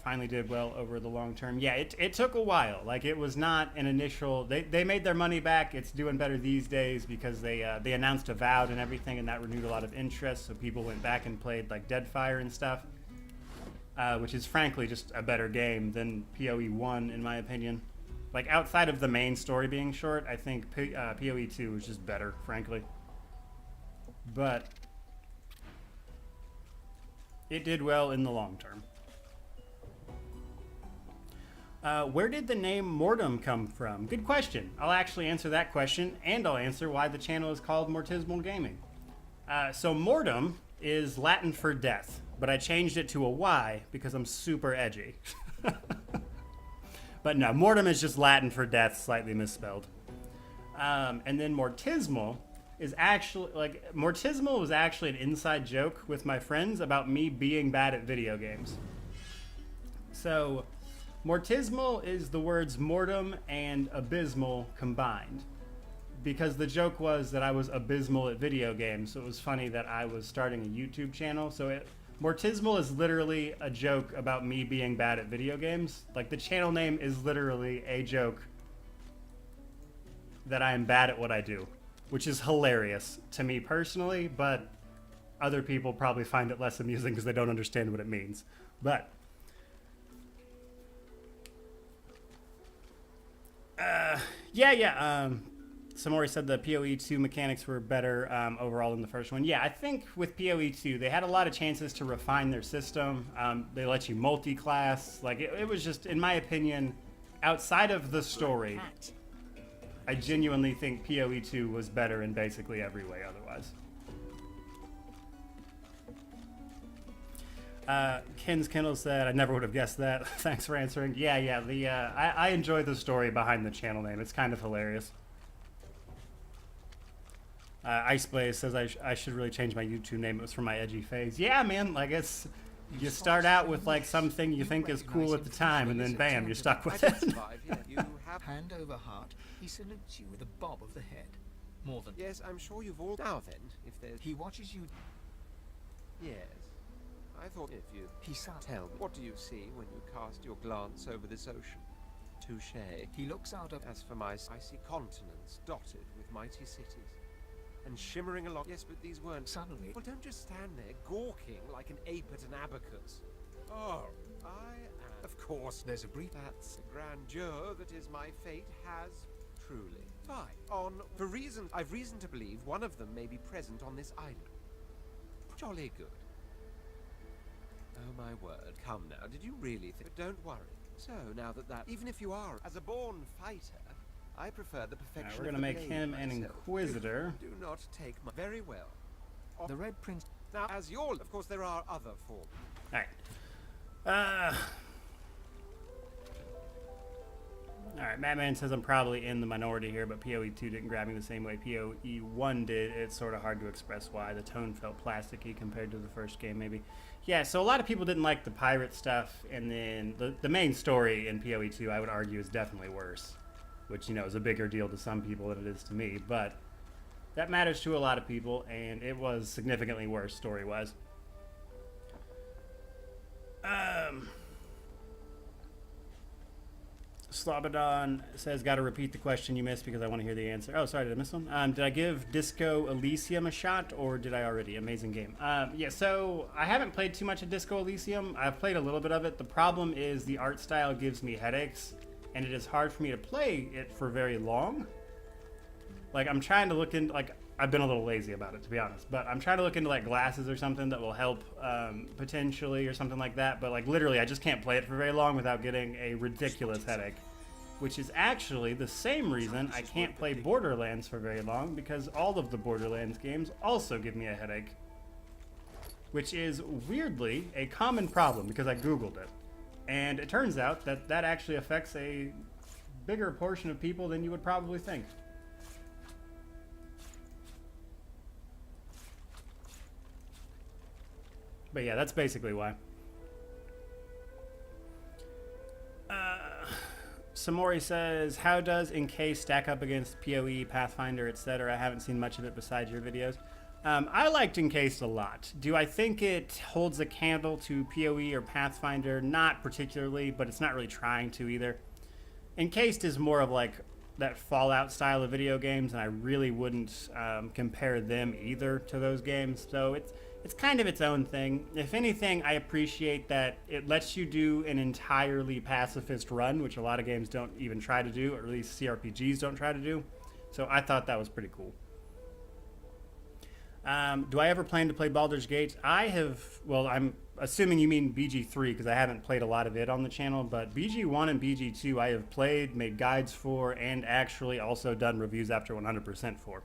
finally did well over the long term. Yeah, it took a while. Like, it was not an initial... They made their money back. It's doing better these days because they announced Avowed and everything, and that renewed a lot of interest, so people went back and played, like, Deadfire and stuff, which is, frankly, just a better game than PoE 1, in my opinion. Like, outside of the main story being short, I think PoE 2 is just better, frankly. But... it did well in the long term. Where did the name Mortem come from? Good question. I'll actually answer that question, and I'll answer why the channel is called Mortismal Gaming. So Mortem is Latin for death, but I changed it to a Y because I'm super edgy. But no, Mortem is just Latin for death, slightly misspelled. And then Mortismal is actually, like, Mortismal was actually an inside joke with my friends about me being bad at video games. So, Mortismal is the words mortem and abysmal combined. because the joke was that I was abysmal at video games, so it was funny that I was starting a YouTube channel. So Mortismal is literally a joke about me being bad at video games. Like, the channel name is literally a joke that I am bad at what I do, which is hilarious to me personally, but other people probably find it less amusing because they don't understand what it means. But Samori said the PoE 2 mechanics were better overall than the first one. Yeah, I think with PoE 2, they had a lot of chances to refine their system. They let you multi-class. Like, it was just, in my opinion, outside of the story, I genuinely think PoE 2 was better in basically every way otherwise. Ken's Kindle said, I never would have guessed that. Thanks for answering. I enjoy the story behind the channel name. It's kind of hilarious. Iceblaze says I should really change my YouTube name. It was from my edgy phase. Yeah, man, like, it's, you start out with like something you think is cool at the time, and then bam, you're stuck with it. Hand over heart, he salutes you with a bob of the head. More than... Yes, I'm sure you've all... Now then, if there's... He watches you... Yes. I thought if you... Tell me, what do you see when you cast your glance over this ocean? Touché. He looks out of... As for my... I see continents dotted with mighty cities. And shimmering along... Yes, but these weren't... Suddenly... Well, don't just stand there gawking like an ape at an abacus. Oh, I am... Of course, There's a brief... that's the grandeur that is my fate has truly. Fine. For reasons... I've reason to believe one of them may be present on this island. Jolly good. Oh my word. Come now, did you really think... But don't worry. So, now that... Even if you are, as a born fighter, I prefer the perfection We're of gonna the make blade him an myself. Inquisitor. Do not take my... Very well. The Red Prince... Now, as your... Of course, there are other forms. Alright. Alright, Madman says I'm probably in the minority here, but PoE 2 didn't grab me the same way PoE 1 did. It's sort of hard to express why. The tone felt plasticky compared to the first game, maybe. Yeah, so a lot of people didn't like the pirate stuff, and then the main story in PoE 2, I would argue, is definitely worse. Which, you know, is a bigger deal to some people than it is to me, but that matters to a lot of people, and it was significantly worse story-wise. Slobodon says, gotta repeat the question you missed because I want to hear the answer. Oh, sorry, did I miss one? Did I give Disco Elysium a shot, or did I already? Amazing game. Yeah, so I haven't played too much of Disco Elysium. I've played a little bit of it. The problem is the art style gives me headaches, and it is hard for me to play it for very long. Like, I'm trying to look into, like, I've been a little lazy about it, to be honest, but I'm trying to look into, like, glasses or something that will help, potentially, or something like that, but, like, literally, I just can't play it for very long without getting a ridiculous headache, which is actually the same reason I can't play Borderlands for very long, because all of the Borderlands games also give me a headache, which is, weirdly, a common problem, because I Googled it, and it turns out that that actually affects a bigger portion of people than you would probably think. But yeah, that's basically why. Samori says, how does Encase stack up against PoE, Pathfinder, etc.? I haven't seen much of it besides your videos. I liked Encased a lot. Do I think it holds a candle to PoE or Pathfinder? Not particularly, but it's not really trying to either. Encased is more of like that Fallout style of video games, and I really wouldn't compare them either to those games. So it's kind of its own thing. If anything, I appreciate that it lets you do an entirely pacifist run, which a lot of games don't even try to do, or at least CRPGs don't try to do. So I thought that was pretty cool. Do I ever plan to play Baldur's Gate? I have, well, I'm assuming you mean BG3 because I haven't played a lot of it on the channel, but BG1 and BG2 I have played, made guides for, and actually also done reviews after 100% for.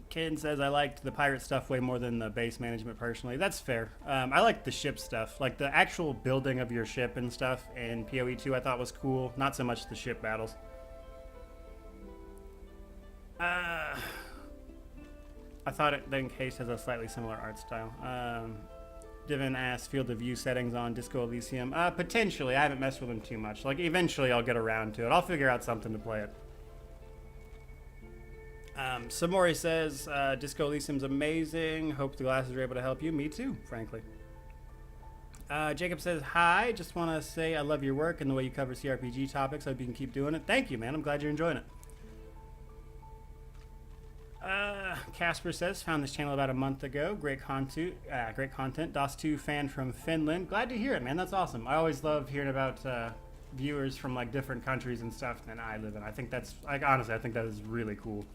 Ken says, I liked the pirate stuff way more than the base management personally. That's fair. I liked the ship stuff, like the actual building of your ship and stuff, and PoE 2 I thought was cool, not so much the ship battles. I thought it then Case has a slightly similar art style. Divin asks field of view settings on Disco Elysium. Potentially. I haven't messed with them too much. Like, eventually I'll get around to it. I'll figure out something to play it. Samori says, Disco Elysium's amazing. Hope the glasses are able to help you. Me too, frankly. Jacob says, hi. Just want to say I love your work and the way you cover CRPG topics. Hope you can keep doing it. Thank you, man. I'm glad you're enjoying it. Casper says, found this channel about a month ago. Great content. DOS2 fan from Finland. Glad to hear it, man. That's awesome. I always love hearing about viewers from like different countries and stuff than I live in. I think that's, like, honestly, I think that is really cool.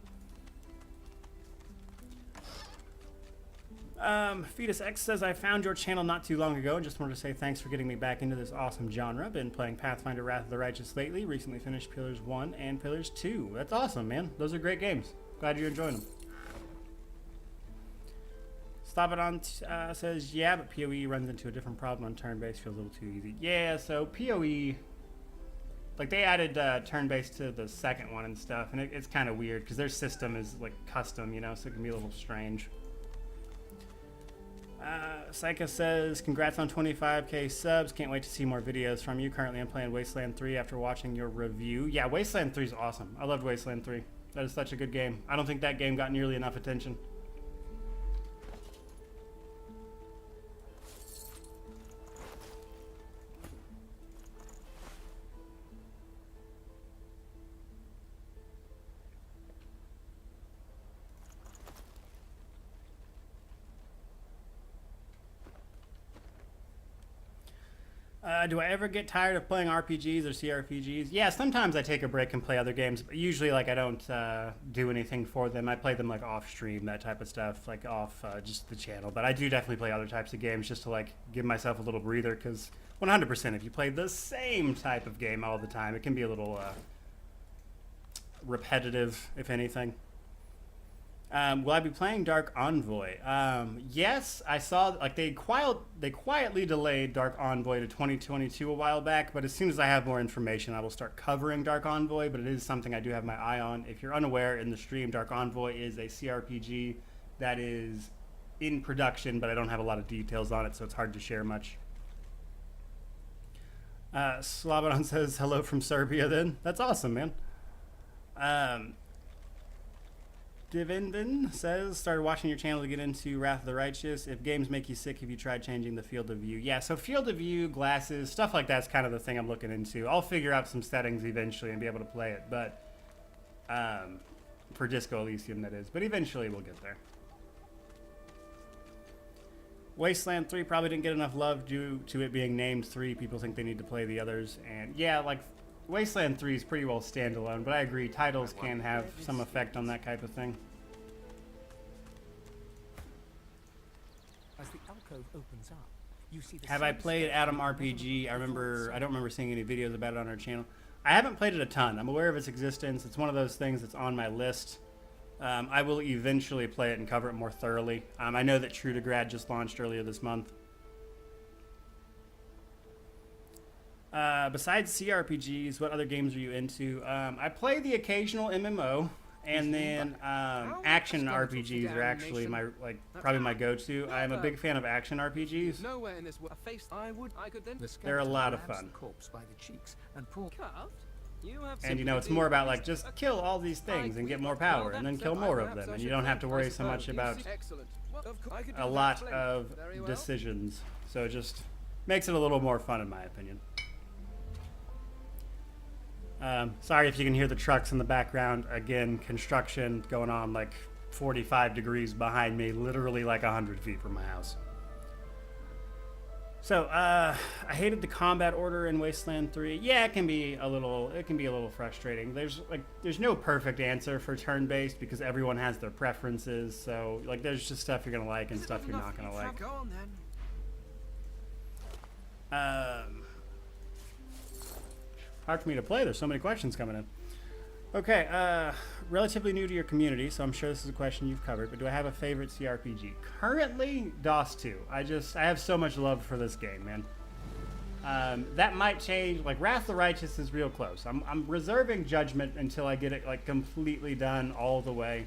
Fetus X says, I found your channel not too long ago and just wanted to say thanks for getting me back into this awesome genre. Been playing Pathfinder Wrath of the Righteous lately. Recently finished Pillars 1 and Pillars 2. That's awesome, man. Those are great games. Glad you're enjoying them. Stop It On says, yeah, but PoE runs into a different problem on turn-based. Feels a little too easy. Yeah, so PoE, like, they added turn-based to the second one and stuff, and it's kind of weird because their system is, like, custom, you know, so it can be a little strange. Psycha says, congrats on 25k subs. Can't wait to see more videos from you. Currently, I'm playing Wasteland 3 after watching your review. Yeah, Wasteland 3 is awesome. I loved Wasteland 3. That is such a good game. I don't think that game got nearly enough attention. Do I ever get tired of playing RPGs or CRPGs? Yeah, sometimes I take a break and play other games, but usually, like, I don't do anything for them. I play them, like, off stream, that type of stuff, like, off just the channel. But I do definitely play other types of games just to, like, give myself a little breather, because 100% if you play the same type of game all the time, it can be a little repetitive, if anything. Will I be playing Dark Envoy? Yes, I saw, like, they quietly delayed Dark Envoy to 2022 a while back, but as soon as I have more information, I will start covering Dark Envoy, but it is something I do have my eye on. If you're unaware, in the stream, Dark Envoy is a CRPG that is in production, but I don't have a lot of details on it, so it's hard to share much. Slobodon says, hello from Serbia then. That's awesome, man. Divindin says, started watching your channel to get into Wrath of the Righteous. If games make you sick, have you tried changing the field of view? Yeah, so field of view, glasses, stuff like that's kind of the thing I'm looking into. I'll figure out some settings eventually and be able to play it, but for Disco Elysium, that is. But eventually we'll get there. Wasteland 3 probably didn't get enough love due to it being named 3. People think they need to play the others. And yeah, like, Wasteland 3 is pretty well standalone, but I agree, titles can have some effect on that type of thing. As the alcove opens up, you see the Have I played Adam RPG? I don't remember seeing any videos about it on our channel. I haven't played it a ton. I'm aware of its existence. It's one of those things that's on my list. I will eventually play it and cover it more thoroughly. I know that True to Grad just launched earlier this month. Besides CRPGs, what other games are you into? I play the occasional MMO, and then action RPGs are actually my probably my go-to. I'm a big fan of action RPGs. Nowhere in this world. A face I could then. They're a lot of fun. Corpse by the cheeks and pull. And you know, it's more about like just kill all these things and get more power, and then kill more of them, and you don't have to worry so much about a lot of decisions. So it just makes it a little more fun, in my opinion. Sorry if you can hear the trucks in the background. Again, construction going on like 45 degrees behind me, literally like 100 feet from my house. So, I hated the combat order in Wasteland 3. Yeah, it can be a little frustrating. There's no perfect answer for turn-based because everyone has their preferences. So, like, there's just stuff you're gonna like and stuff you're not gonna like. Go on then. Hard for me to play. There's so many questions coming in. Okay, relatively new to your community, so I'm sure this is a question you've covered, but do I have a favorite CRPG? Currently, DOS 2. I have so much love for this game, man. That might change. Like, Wrath of the Righteous is real close. I'm reserving judgment until I get it, like, completely done all the way.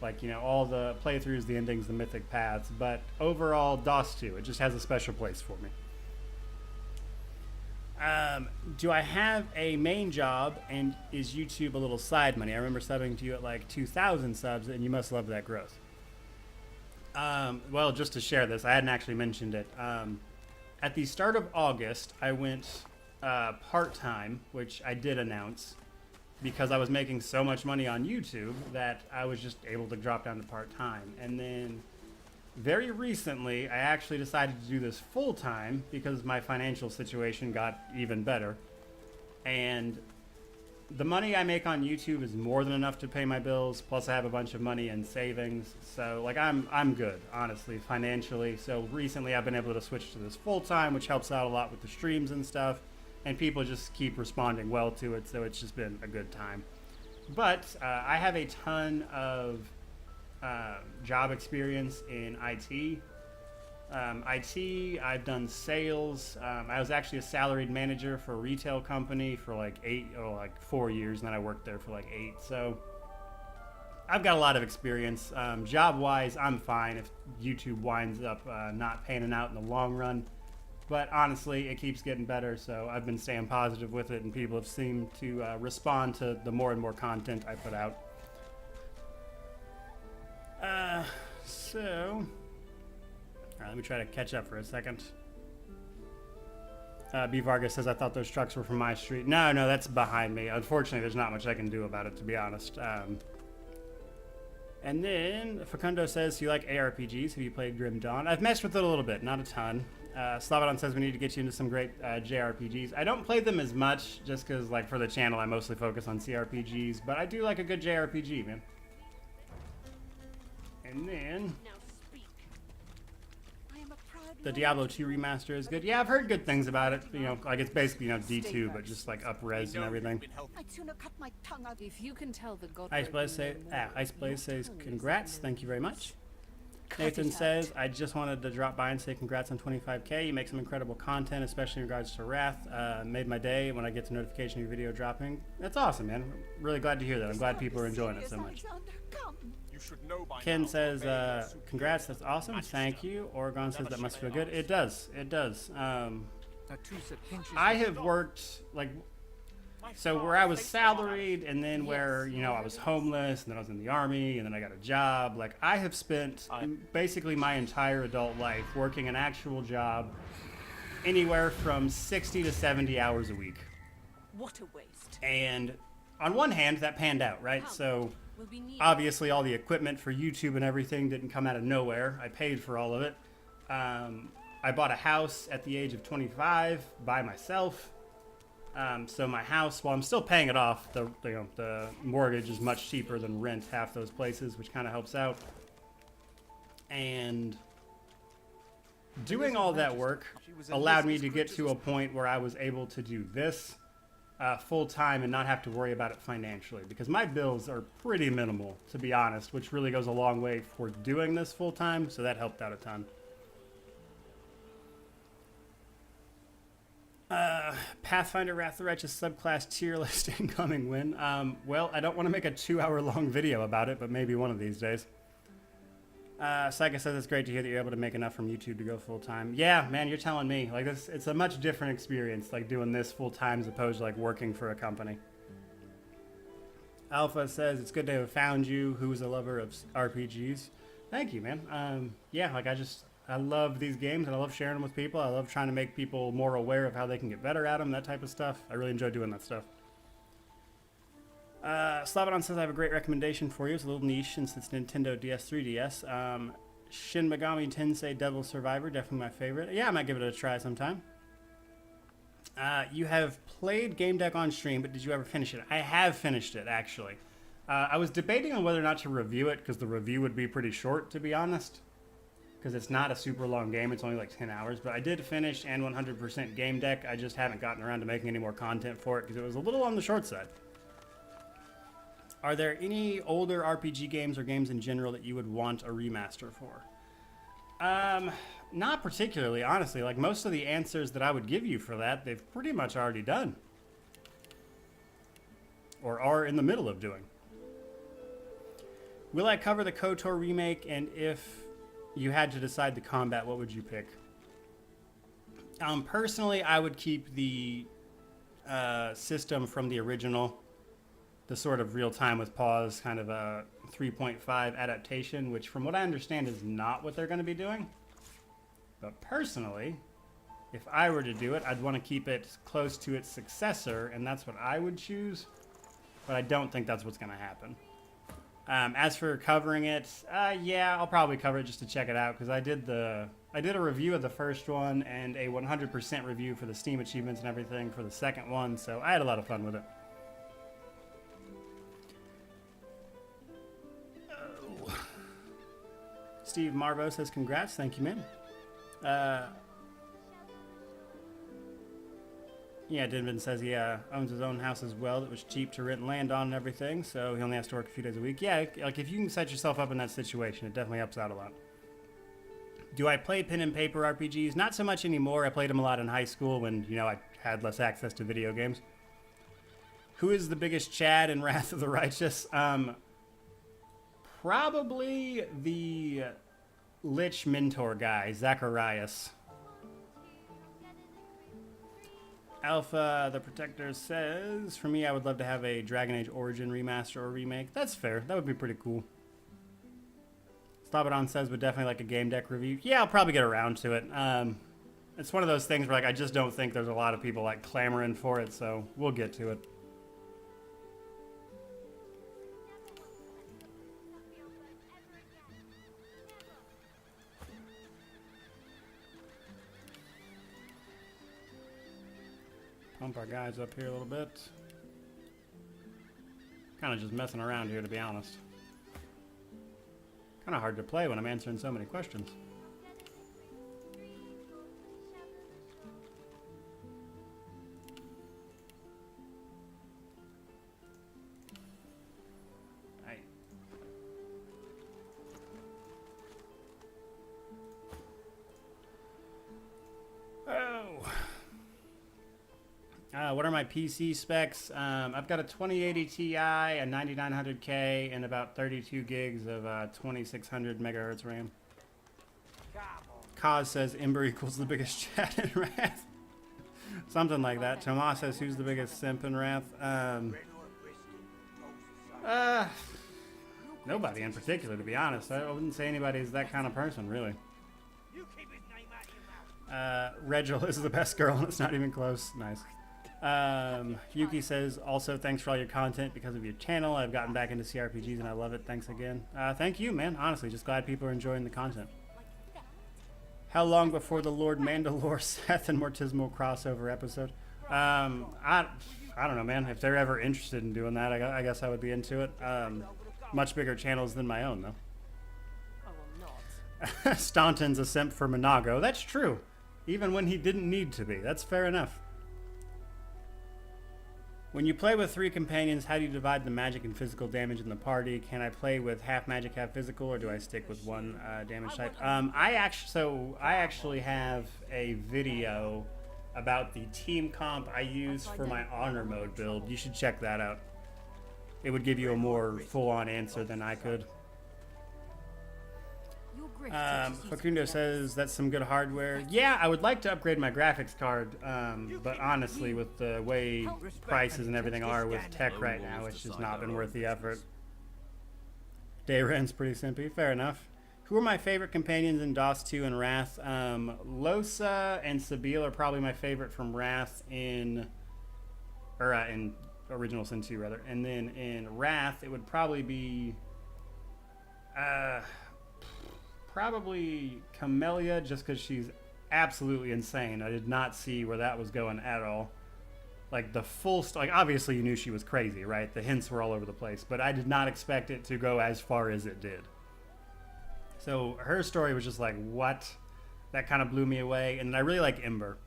Like, you know, all the playthroughs, the endings, the mythic paths. But overall, DOS 2, it just has a special place for me. Do I have a main job, and is YouTube a little side money? I remember subbing to you at like 2,000 subs, and you must love that growth. Well, just to share this, I hadn't actually mentioned it. At the start of August, I went part-time, which I did announce, because I was making so much money on YouTube that I was just able to drop down to part-time. And then very recently, I actually decided to do this full-time because my financial situation got even better. And the money I make on YouTube is more than enough to pay my bills, plus I have a bunch of money in savings. So, like, I'm good, honestly, financially. So recently I've been able to switch to this full-time, which helps out a lot with the streams and stuff. And people just keep responding well to it, so it's just been a good time. But I have a ton of job experience in IT. I've done sales. I was actually a salaried manager for a retail company for like 4 years, and then I worked there for like 8. So I've got a lot of experience. Job-wise, I'm fine if YouTube winds up not panning out in the long run. But honestly, it keeps getting better, so I've been staying positive with it, and people have seemed to respond to the more and more content I put out. All right, let me try to catch up for a second. B. Vargas says, I thought those trucks were from my street. No, that's behind me. Unfortunately, there's not much I can do about it, to be honest. And then Facundo says, do you like ARPGs? Have you played Grim Dawn? I've messed with it a little bit, not a ton. Slavadon says we need to get you into some great JRPGs. I don't play them as much just because, like, for the channel, I mostly focus on CRPGs, but I do like a good JRPG, man. And then the Diablo 2 remaster is good. Yeah, I've heard good things about it. You know, like, it's basically, you know, D2, but just like up-res and everything. I'd sooner cut my tongue out if you can tell the god. Iceblaze says congrats. Thank you very much. Nathan says, I just wanted to drop by and say congrats on 25K. You make some incredible content, especially in regards to Wrath. Made my day when I get the notification of your video dropping. That's awesome, man. I'm really glad to hear that. I'm glad people are enjoying it so much. Ken says, congrats, that's awesome. Thank you. Oregon says that must feel good. It does. It does. I have worked, like, so where I was salaried, and then where, you know, I was homeless, and then I was in the army, and then I got a job. Like, I have spent basically my entire adult life working an actual job anywhere from 60 to 70 hours a week. What a waste. And on one hand, that panned out, right? So obviously all the equipment for YouTube and everything didn't come out of nowhere. I paid for all of it. I bought a house at the age of 25 by myself. So my house, while I'm still paying it off, the mortgage is much cheaper than rent half those places, which kind of helps out. And doing all that work allowed me to get to a point where I was able to do this full time and not have to worry about it financially, because my bills are pretty minimal, to be honest, which really goes a long way for doing this full time. So that helped out a ton. Pathfinder Wrath of the Righteous subclass tier list incoming win. Well, I don't want to make a 2-hour-long video about it, but maybe one of these days. Psycho says it's great to hear that you're able to make enough from YouTube to go full-time. Yeah, man, you're telling me. Like, this, it's a much different experience, like, doing this full-time as opposed to, like, working for a company. Alpha says it's good to have found you, who's a lover of RPGs. Thank you, man. Yeah, like, I love these games, and I love sharing them with people. I love trying to make people more aware of how they can get better at them, that type of stuff. I really enjoy doing that stuff. Slavadon says I have a great recommendation for you. It's a little niche since it's Nintendo DS 3DS. Shin Megami Tensei Devil Survivor, definitely my favorite. Yeah, I might give it a try sometime. You have played Game Deck on stream, but did you ever finish it? I have finished it, actually. I was debating on whether or not to review it, because the review would be pretty short, to be honest. Because it's not a super long game, it's only like 10 hours. But I did finish and 100% Game Deck. I just haven't gotten around to making any more content for it, because it was a little on the short side. Are there any older RPG games or games in general that you would want a remaster for? Not particularly, honestly. Like, most of the answers that I would give you for that, they've pretty much already done. Or are in the middle of doing. Will I cover the KOTOR remake? And if you had to decide the combat, what would you pick? Personally, I would keep the system from the original, the sort of real-time with pause, kind of a 3.5 adaptation, which from what I understand is not what they're going to be doing. But personally, if I were to do it, I'd want to keep it close to its successor, and that's what I would choose. But I don't think that's what's going to happen. As for covering it, yeah, I'll probably cover it just to check it out, because I did a review of the first one and a 100% review for the Steam achievements and everything for the second one, so I had a lot of fun with it. Oh. Steve Marvo says congrats, thank you, man. Yeah, Dinvin says he owns his own house as well that was cheap to rent land on and everything, so he only has to work a few days a week. Yeah, like if you can set yourself up in that situation, it definitely helps out a lot. Do I play pen and paper RPGs? Not so much anymore. I played them a lot in high school when, you know, I had less access to video games. Who is the biggest Chad in Wrath of the Righteous? Probably the Lich Mentor guy, Zacharias. Alpha the Protector says, for me, I would love to have a Dragon Age Origin remaster or remake. That's fair. That would be pretty cool. Slobodon says, would definitely like a game deck review. Yeah, I'll probably get around to it. It's one of those things where like I just don't think there's a lot of people like clamoring for it, so we'll get to it. Pump our guys up here a little bit. Kind of just messing around here, to be honest. Kind of hard to play when I'm answering so many questions. Right. What are my PC specs? I've got a 2080 Ti, a 9900K, and about 32 gigs of 2600 megahertz RAM. Kaz says Ember equals the biggest chat in Wrath. Something like that. Tomas says who's the biggest simp in Wrath? Nobody in particular, to be honest. I wouldn't say anybody's that kind of person, really. Regil is the best girl, and it's not even close. Nice. Yuki says, also thanks for all your content. Because of your channel, I've gotten back into CRPGs and I love it. Thanks again. Thank you, man. Honestly, just glad people are enjoying the content. How long before the Lord Mandalore Seth and Mortismal crossover episode? I don't know, man. If they're ever interested in doing that, I guess I would be into it. Much bigger channels than my own, though. Staunton's a simp for Monago. That's true. Even when he didn't need to be. That's fair enough. When you play with 3 companions, how do you divide the magic and physical damage in the party? Can I play with half magic, half physical, or do I stick with one damage type? I actually have a video about the team comp I use for my honor mode build. You should check that out. It would give you a more full-on answer than I could. Facundo says that's some good hardware. Yeah, I would like to upgrade my graphics card, but honestly, with the way prices and everything are with tech right now, it's just not been worth the effort. Dayren's pretty simpy. Fair enough. Who are my favorite companions in DOS 2 and Wrath? Losa and Sabine are probably my favorite from Wrath in Original Sin 2, rather. And then in Wrath, it would probably be... probably Camellia, just because she's absolutely insane. I did not see where that was going at all. Like the full, like obviously you knew she was crazy, right? The hints were all over the place, but I did not expect it to go as far as it did. So her story was just like, what? That kind of blew me away. And I really like Ember.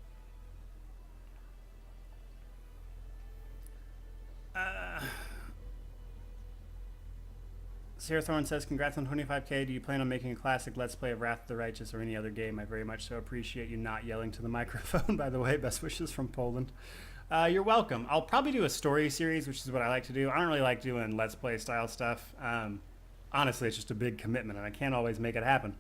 Sarah Thorne says, congrats on 25K. Do you plan on making a classic Let's Play of Wrath of the Righteous or any other game? I very much so appreciate you not yelling to the microphone, by the way. Best wishes from Poland. You're welcome. I'll probably do a story series, which is what I like to do. I don't really like doing Let's Play style stuff. honestly, it's just a big commitment, and I can't always make it happen.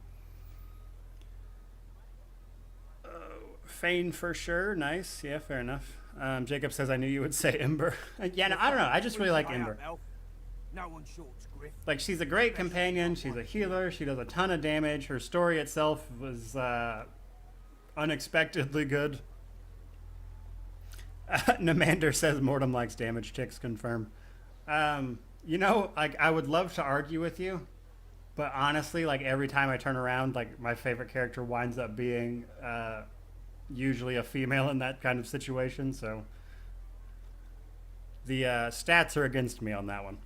Fane for sure. Nice. Yeah, fair enough. Jacob says, I knew you would say Ember. Yeah, no, I don't know. I just really like Ember. No one shorts Griff. Like, she's a great companion. She's a healer. She does a ton of damage. Her story itself was unexpectedly good. Namander says Mortem likes damage chicks. Confirm. You know, like, I would love to argue with you, but honestly, like, every time I turn around, like, my favorite character winds up being usually a female in that kind of situation. So the stats are against me on that one.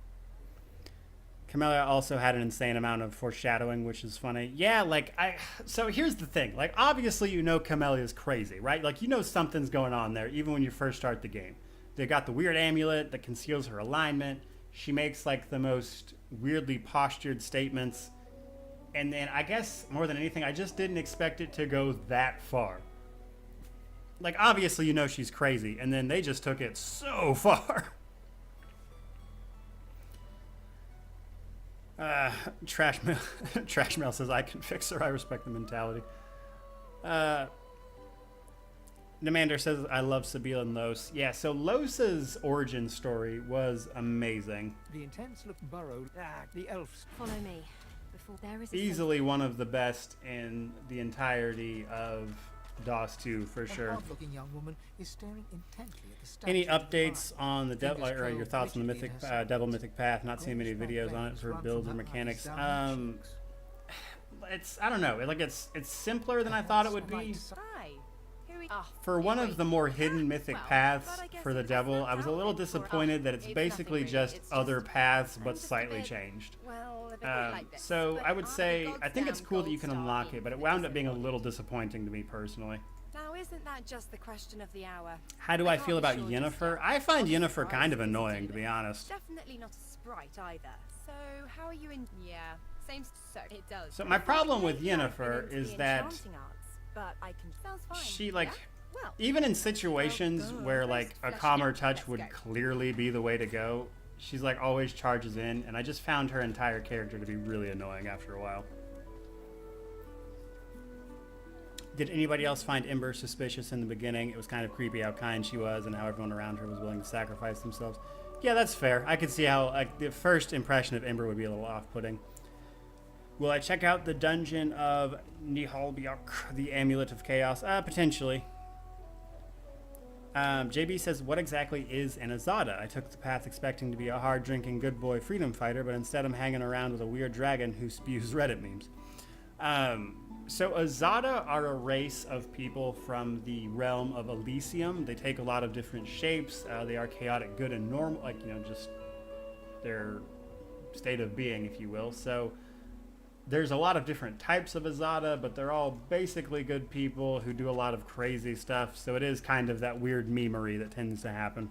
Camellia also had an insane amount of foreshadowing, which is funny. Yeah, like, so here's the thing. Like, obviously, you know Camellia's crazy, right? Like, you know something's going on there, even when you first start the game. They got the weird amulet that conceals her alignment. She makes, like, the most weirdly postured statements. And then, I guess, more than anything, I just didn't expect it to go that far. Like, obviously, you know she's crazy, and then they just took it so far. Trash Mail says, I can fix her. I respect the mentality. Namander says, I love Sabila and Los. Yeah, so Los's origin story was amazing. The intense-looking burrow, the elves. Follow me. Before there is Easily one of the best in the entirety of DOS 2, for sure. A hard-looking young woman is staring intently at the statue. Any updates on the devil, or your thoughts on the mythic devil mythic path? Not seeing many videos on it for builds or mechanics. It's, I don't know, like, it's simpler than I thought it would be. For one of the more hidden mythic paths for the devil, I was a little disappointed that it's basically just other paths but slightly changed. So I would say, I think it's cool that you can unlock it, but it wound up being a little disappointing to me personally. Now, isn't that just the question of the hour? How do I feel about Yennefer? I find Yennefer kind of annoying, to be honest. Definitely not a sprite either. So, how are you in? Yeah, same. So it does. So my problem with Yennefer is that but I can. Sounds fine. she, like, yeah? Well, even in situations where, like, a calmer touch would clearly be the way to go, she's, like, always charges in, and I just found her entire character to be really annoying after a while. Did anybody else find Ember suspicious in the beginning? It was kind of creepy how kind she was and how everyone around her was willing to sacrifice themselves. Yeah, that's fair. I could see how, like, the first impression of Ember would be a little off-putting. Will I check out the dungeon of Nihalbiok, the Amulet of Chaos? Potentially. JB says, what exactly is an Azada? I took the path expecting to be a hard-drinking good boy freedom fighter, but instead I'm hanging around with a weird dragon who spews Reddit memes. So Azada are a race of people from the realm of Elysium. They take a lot of different shapes. They are chaotic good and normal, like, you know, just their state of being, if you will. So there's a lot of different types of Azada, but they're all basically good people who do a lot of crazy stuff. So it is kind of that weird memery that tends to happen.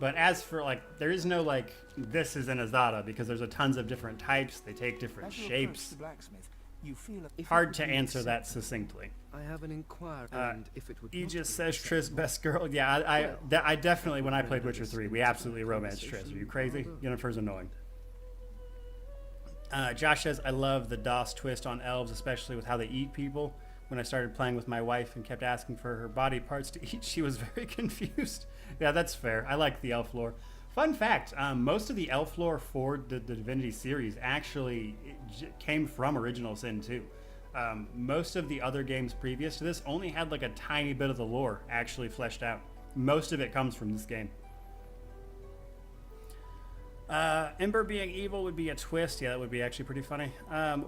But as for, like, there is no, like, this is an Azada, because there's a tons of different types. They take different shapes. Hard to answer that succinctly. I have an inquiry, and if it would Aegis says Triss best girl. Yeah, I definitely, when I played Witcher 3, we absolutely romanced Triss. Are you crazy? Yennefer's annoying. Josh says, I love the DOS twist on elves, especially with how they eat people. When I started playing with my wife and kept asking for her body parts to eat, she was very confused. Yeah, that's fair. I like the elf lore. Fun fact, most of the elf lore for the Divinity series actually came from Original Sin 2. Most of the other games previous to this only had, like, a tiny bit of the lore actually fleshed out. Most of it comes from this game. Ember being evil would be a twist. Yeah, that would be actually pretty funny.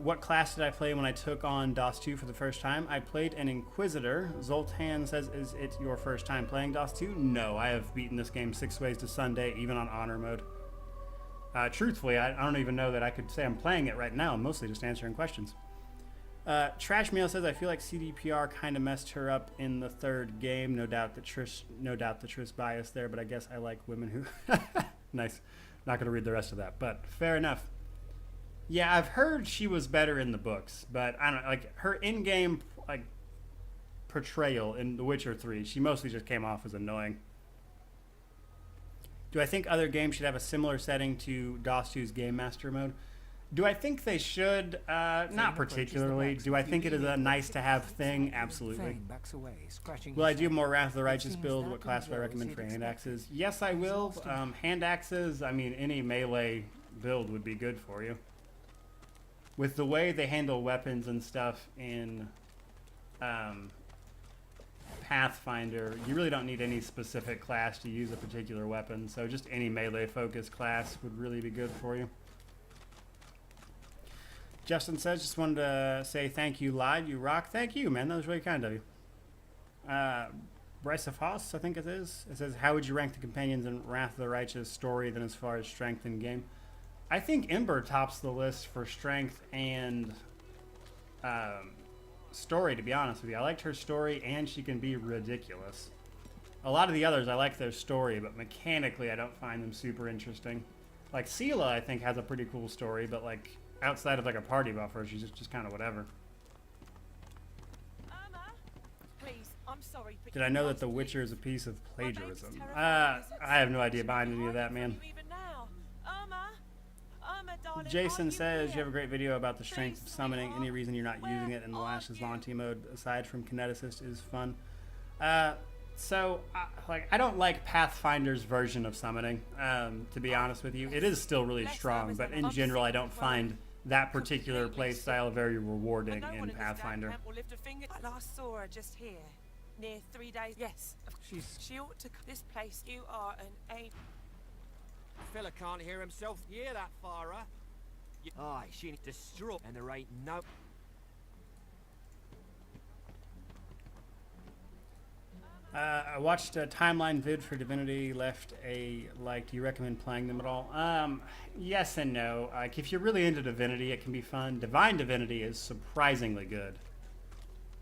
What class did I play when I took on DOS 2 for the first time? I played an Inquisitor. Zoltan says, is it your first time playing DOS 2? No, I have beaten this game 6 ways to Sunday, even on honor mode. Truthfully, I don't even know that I could say I'm playing it right now. I'm mostly just answering questions. Trash Mail says, I feel like CDPR kind of messed her up in the third game. No doubt the Triss bias there, but I guess I like women who... Nice. Not going to read the rest of that, but fair enough. Yeah, I've heard she was better in the books, but I don't know, like, her in-game, like, portrayal in The Witcher 3, she mostly just came off as annoying. Do I think other games should have a similar setting to DOS 2's Game Master mode? Do I think they should? Not particularly. Do I think it is a nice-to-have thing? Absolutely. Will I do more Wrath of the Righteous build? What class would I recommend for hand axes? Yes, I will. Hand axes, I mean, any melee build would be good for you. With the way they handle weapons and stuff in Pathfinder, you really don't need any specific class to use a particular weapon, so just any melee-focused class would really be good for you. Justin says, just wanted to say thank you, Lied. You rock. Thank you, man. That was really kind of you. Bryce of Haas, I think it is. It says, how would you rank the companions in Wrath of the Righteous story than as far as strength in game? I think Ember tops the list for strength and story, to be honest with you. I liked her story, and she can be ridiculous. A lot of the others, I like their story, but mechanically, I don't find them super interesting. Like, Seela, I think, has a pretty cool story, but, like, outside of, like, a party buffer, she's just kind of whatever. Please, I'm sorry, but Did I know that The Witcher is a piece of plagiarism? I have no idea behind any of that, man. Jason says, you have a great video about the strength of summoning. Any reason you're not using it in the Lashes Lanti mode, aside from Kinetic Assist, is fun. Like, I don't like Pathfinder's version of summoning, to be honest with you. It is still really strong, but in general, I don't find that particular playstyle very rewarding in Pathfinder. I last saw her just here, near 3 days. Yes, she ought to. This place, you are an A. Fella can't hear himself. You hear that, Farah? Aye, she distraught, and there ain't no. I watched a timeline vid for Divinity, left a like. Do you recommend playing them at all? Yes and no. Like, if you're really into Divinity, it can be fun. Divine Divinity is surprisingly good.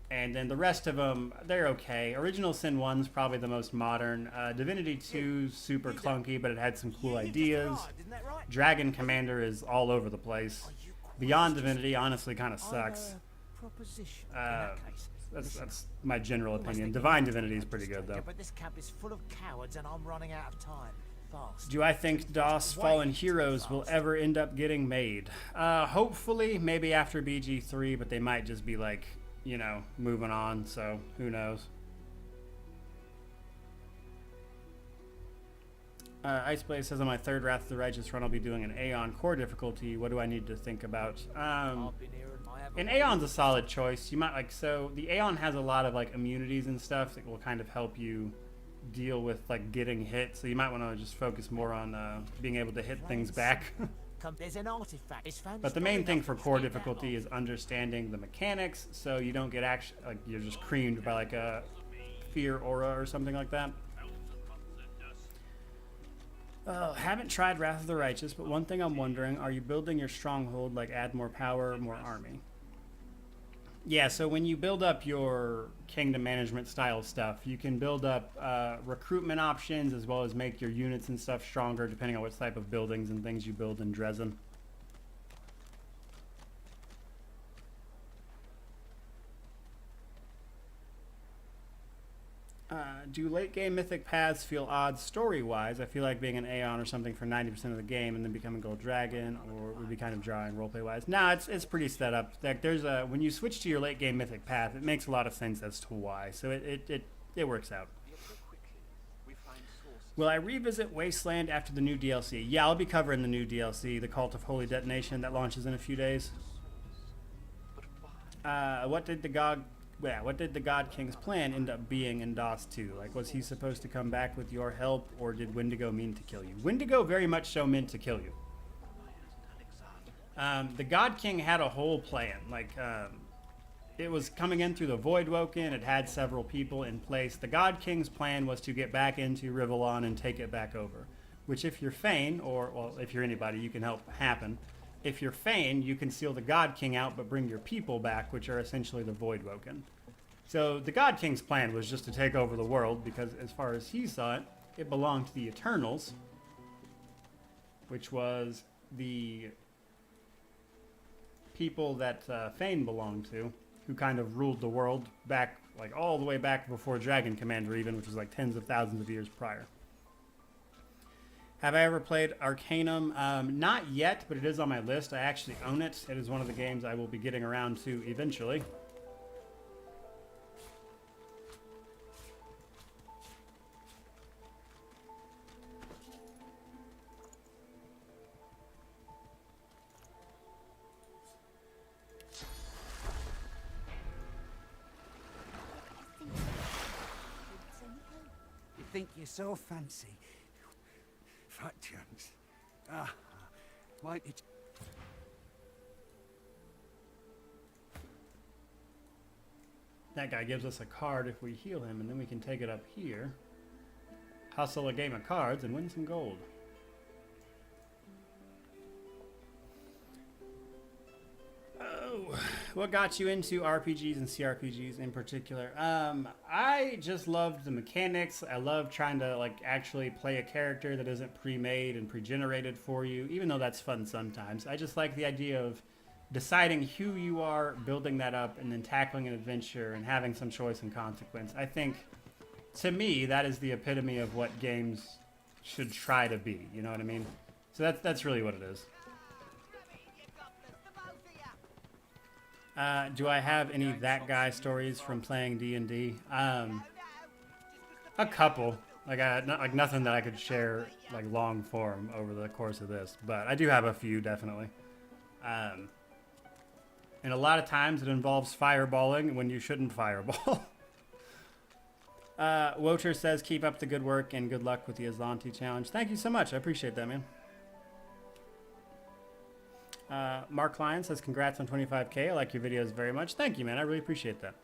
And then the rest of them, they're okay. Original Sin 1's probably the most modern. Divinity 2's super clunky, but it had some cool ideas. Dragon Commander is all over the place. Beyond Divinity honestly kind of sucks. That's my general opinion. Divine Divinity is pretty good, though. But this camp is full of cowards and I'm running out of time. Fast. Do I think DOS Fallen Heroes will ever end up getting made? Hopefully, maybe after BG3, but they might just be like, you know, moving on, so who knows. Iceblaze says on my third Wrath of the Righteous run I'll be doing an Aeon core difficulty. What do I need to think about? An Aeon's a solid choice. You might like, so the Aeon has a lot of like immunities and stuff that will kind of help you deal with like getting hit, so you might want to just focus more on being able to hit things back. There's an artifact. It's found. But the main thing for core difficulty is understanding the mechanics, so you don't get like you're just creamed by like a fear aura or something like that. Haven't tried Wrath of the Righteous, but one thing I'm wondering, are you building your stronghold like add more power, more army? Yeah, so when you build up your kingdom management style stuff, you can build up recruitment options as well as make your units and stuff stronger depending on what type of buildings and things you build in Dresden. Do late game mythic paths feel odd story-wise? I feel like being an Aeon or something for 90% of the game and then becoming Gold Dragon, or it would be kind of drawing roleplay-wise. Nah, it's pretty set up. Like, there's a when you switch to your late game mythic path, it makes a lot of sense as to why. So it works out. Will I revisit Wasteland after the new DLC? Yeah, I'll be covering the new DLC, the Cult of Holy Detonation, that launches in a few days. What did the God King's plan end up being in DOS 2? Like, was he supposed to come back with your help, or did Wendigo mean to kill you? Wendigo very much so meant to kill you. The God King had a whole plan. Like, it was coming in through the Voidwoken. It had several people in place. The God King's plan was to get back into Rivellon and take it back over. Which, if you're Fane, or, well, if you're anybody, you can help happen. If you're Fane, you can seal the God King out, but bring your people back, which are essentially the Voidwoken. So the God King's plan was just to take over the world, because as far as he saw it, it belonged to the Eternals, which was the people that Fane belonged to, who kind of ruled the world back, like all the way back before Dragon Commander even, which was like tens of thousands of years prior. Have I ever played Arcanum? Not yet, but it is on my list. I actually own it. It is one of the games I will be getting around to eventually. You think you're so fancy? Fat chance. Ah, might it? That guy gives us a card if we heal him, and then we can take it up here, hustle a game of cards, and win some gold. Oh, what got you into RPGs and CRPGs in particular? I just loved the mechanics. I love trying to like actually play a character that isn't pre-made and pre-generated for you, even though that's fun sometimes. I just like the idea of deciding who you are, building that up, and then tackling an adventure and having some choice and consequence. I think, to me, that is the epitome of what games should try to be. You know what I mean? So that's really what it is. Do I have any that guy stories from playing D&D? A couple. Like nothing that I could share like long form over the course of this, but I do have a few definitely. And a lot of times it involves fireballing when you shouldn't fireball. Woter says, keep up the good work and good luck with the Aslanti challenge. Thank you so much. I appreciate that, man. Mark Lyon says, congrats on 25K. I like your videos very much. Thank you, man. I really appreciate that.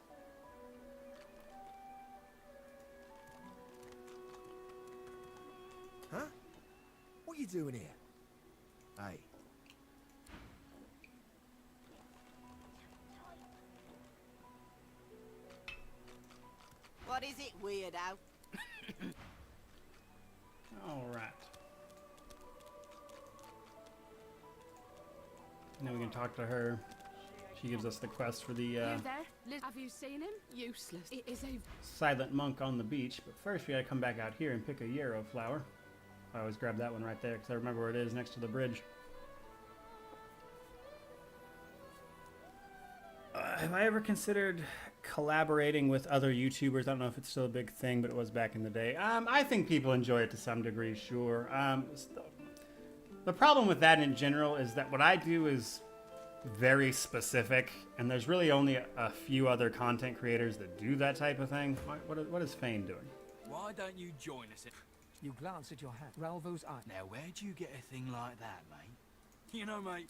Huh? What are you doing here? Hey. What is it, weirdo? All right. And then we can talk to her. She gives us the quest for the You there? Have you seen him? Useless. It is a silent monk on the beach. But first we gotta come back out here and pick a yarrow flower. I always grab that one right there because I remember where it is, next to the bridge. Have I ever considered collaborating with other YouTubers? I don't know if it's still a big thing, but it was back in the day. I think people enjoy it to some degree, sure. The problem with that in general is that what I do is very specific, and there's really only a few other content creators that do that type of thing. What is Fane doing? Why don't you join us? You glance at your hat. Ralvo's eye. Now, where'd you get a thing like that, mate? You know, mate.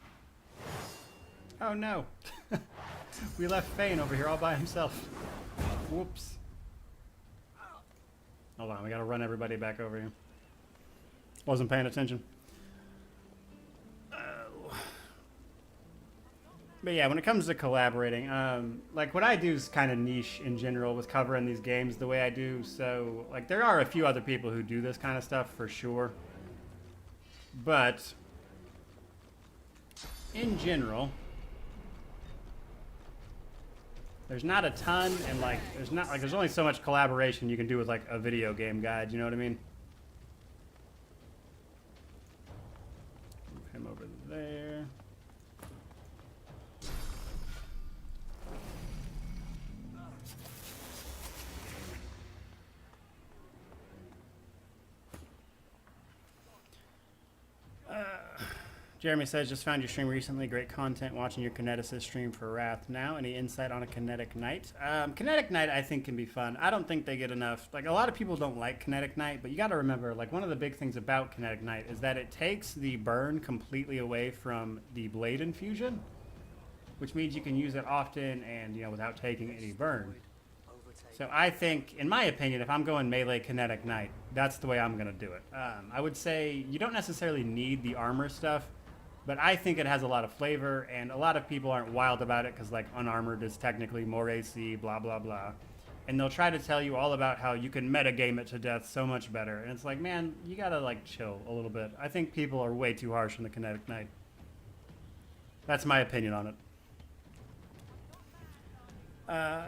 Oh no. We left Fane over here all by himself. Whoops. Hold on, we gotta run everybody back over here. Wasn't paying attention. But yeah, when it comes to collaborating, like what I do is kind of niche in general with covering these games the way I do. So like there are a few other people who do this kind of stuff for sure. But in general, there's not a ton, and like there's only so much collaboration you can do with like a video game guide, you know what I mean? Move him over there. Jeremy says, just found your stream recently. Great content. Watching your Kineticist stream for Wrath now. Any insight on a Kinetic Knight? Kinetic Knight, I think, can be fun. I don't think they get enough. Like, a lot of people don't like Kinetic Knight, but you got to remember, like, one of the big things about Kinetic Knight is that it takes the burn completely away from the blade infusion, which means you can use it often and, you know, without taking any burn. So I think, in my opinion, if I'm going melee Kinetic Knight, that's the way I'm going to do it. I would say you don't necessarily need the armor stuff, but I think it has a lot of flavor, and a lot of people aren't wild about it because, like, unarmored is technically more AC, blah, blah, blah. And they'll try to tell you all about how you can metagame it to death so much better. And it's like, man, you gotta, like, chill a little bit. I think people are way too harsh on the Kinetic Knight. That's my opinion on it.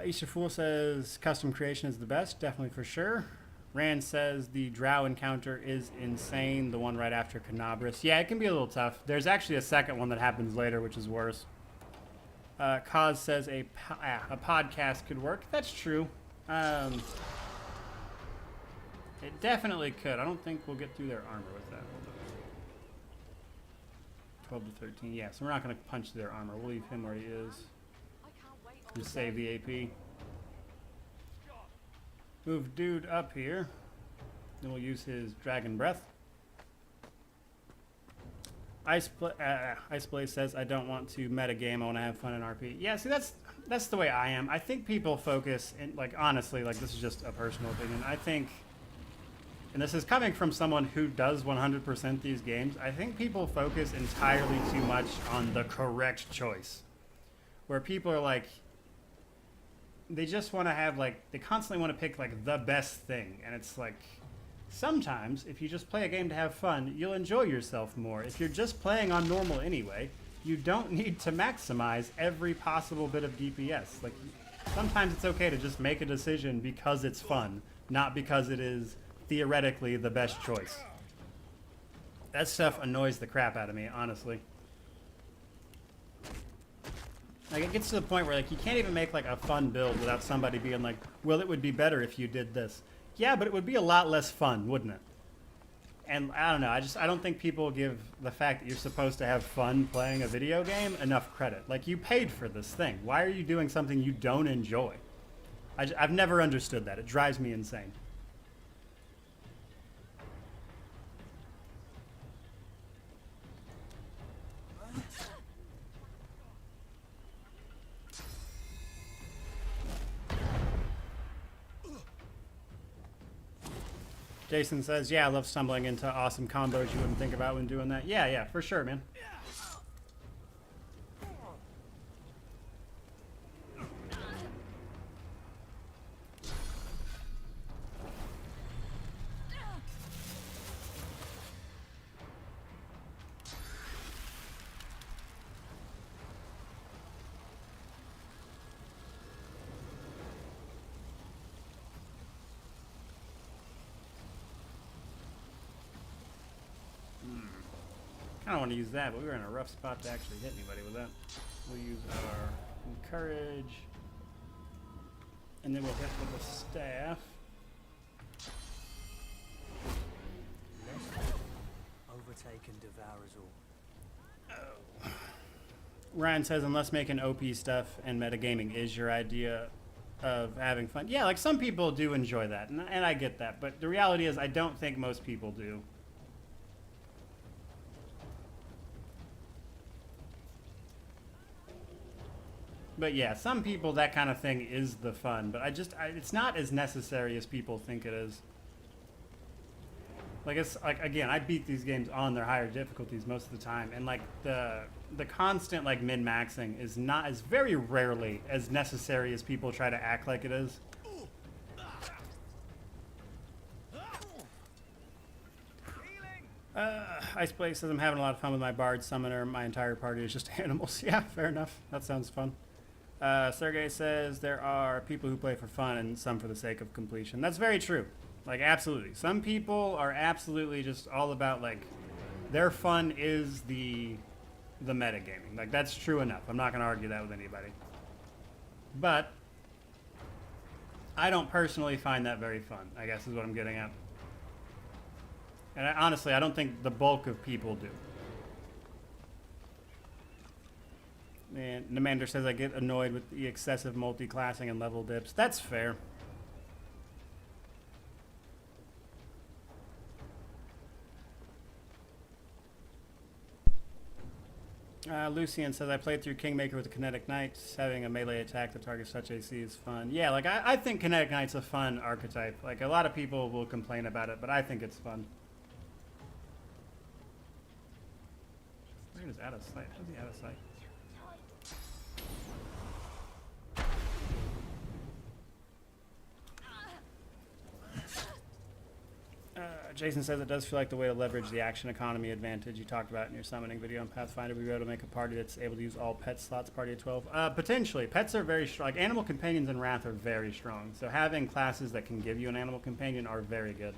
Easter Fool says, custom creation is the best, definitely for sure. Rand says the drow encounter is insane, the one right after Canabris. Yeah, it can be a little tough. There's actually a second one that happens later, which is worse. Kaz says a podcast could work. That's true. It definitely could. I don't think we'll get through their armor with that. 12 to 13. Yeah, so we're not going to punch through their armor. We'll leave him where he is. Just save the AP. Move dude up here. Then we'll use his dragon breath. Ice Blaze says, I don't want to meta game, I want to have fun in RP. Yeah, see, that's the way I am. I think people focus, and like, honestly, like, this is just a personal opinion. I think, and this is coming from someone who does 100% these games, I think people focus entirely too much on the correct choice. Where people are like, they just want to have, like, they constantly want to pick, like, the best thing. And it's like, sometimes, if you just play a game to have fun, you'll enjoy yourself more. If you're just playing on normal anyway, you don't need to maximize every possible bit of DPS. Like, sometimes it's okay to just make a decision because it's fun, not because it is theoretically the best choice. That stuff annoys the crap out of me, honestly. Like, it gets to the point where, like, you can't even make, like, a fun build without somebody being like, well, it would be better if you did this. Yeah, but it would be a lot less fun, wouldn't it? And I don't know, I don't think people give the fact that you're supposed to have fun playing a video game enough credit. Like, you paid for this thing. Why are you doing something you don't enjoy? I've never understood that. It drives me insane. Jason says, yeah, I love stumbling into awesome combos you wouldn't think about when doing that. Yeah, for sure, man. I don't want to use that, but we were in a rough spot to actually hit anybody with that. We'll use our encourage, and then we'll hit with the staff. Overtake and devour us all. Oh. Ryan says, unless making OP stuff and metagaming is your idea of having fun. Yeah, like, some people do enjoy that, and I get that, but the reality is I don't think most people do. But yeah, some people, that kind of thing is the fun. But it's not as necessary as people think it is. Like, it's like, again, I beat these games on their higher difficulties most of the time, and like the constant like min-maxing is very rarely as necessary as people try to act like it is. Ice Blaze says, I'm having a lot of fun with my bard summoner. My entire party is just animals. Yeah, fair enough. That sounds fun. Sergey says there are people who play for fun and some for the sake of completion. That's very true. Like, absolutely. Some people are absolutely just all about, like, their fun is the metagaming. Like, that's true enough. I'm not going to argue that with anybody. But I don't personally find that very fun, I guess is what I'm getting at. And honestly, I don't think the bulk of people do. And Namander says, I get annoyed with the excessive multi-classing and level dips. That's fair. Lucian says, I played through Kingmaker with the Kinetic Knights. Having a melee attack that targets such AC is fun. Yeah, like, I think Kinetic Knight's a fun archetype. Like, a lot of people will complain about it, but I think it's fun. Where is out of sight? How's he out of sight? Jason says it does feel like the way to leverage the action economy advantage you talked about in your summoning video on Pathfinder. We were able to make a party that's able to use all pet slots, party of 12. Potentially. Pets are very strong. Like, animal companions in Wrath are very strong. So having classes that can give you an animal companion are very good.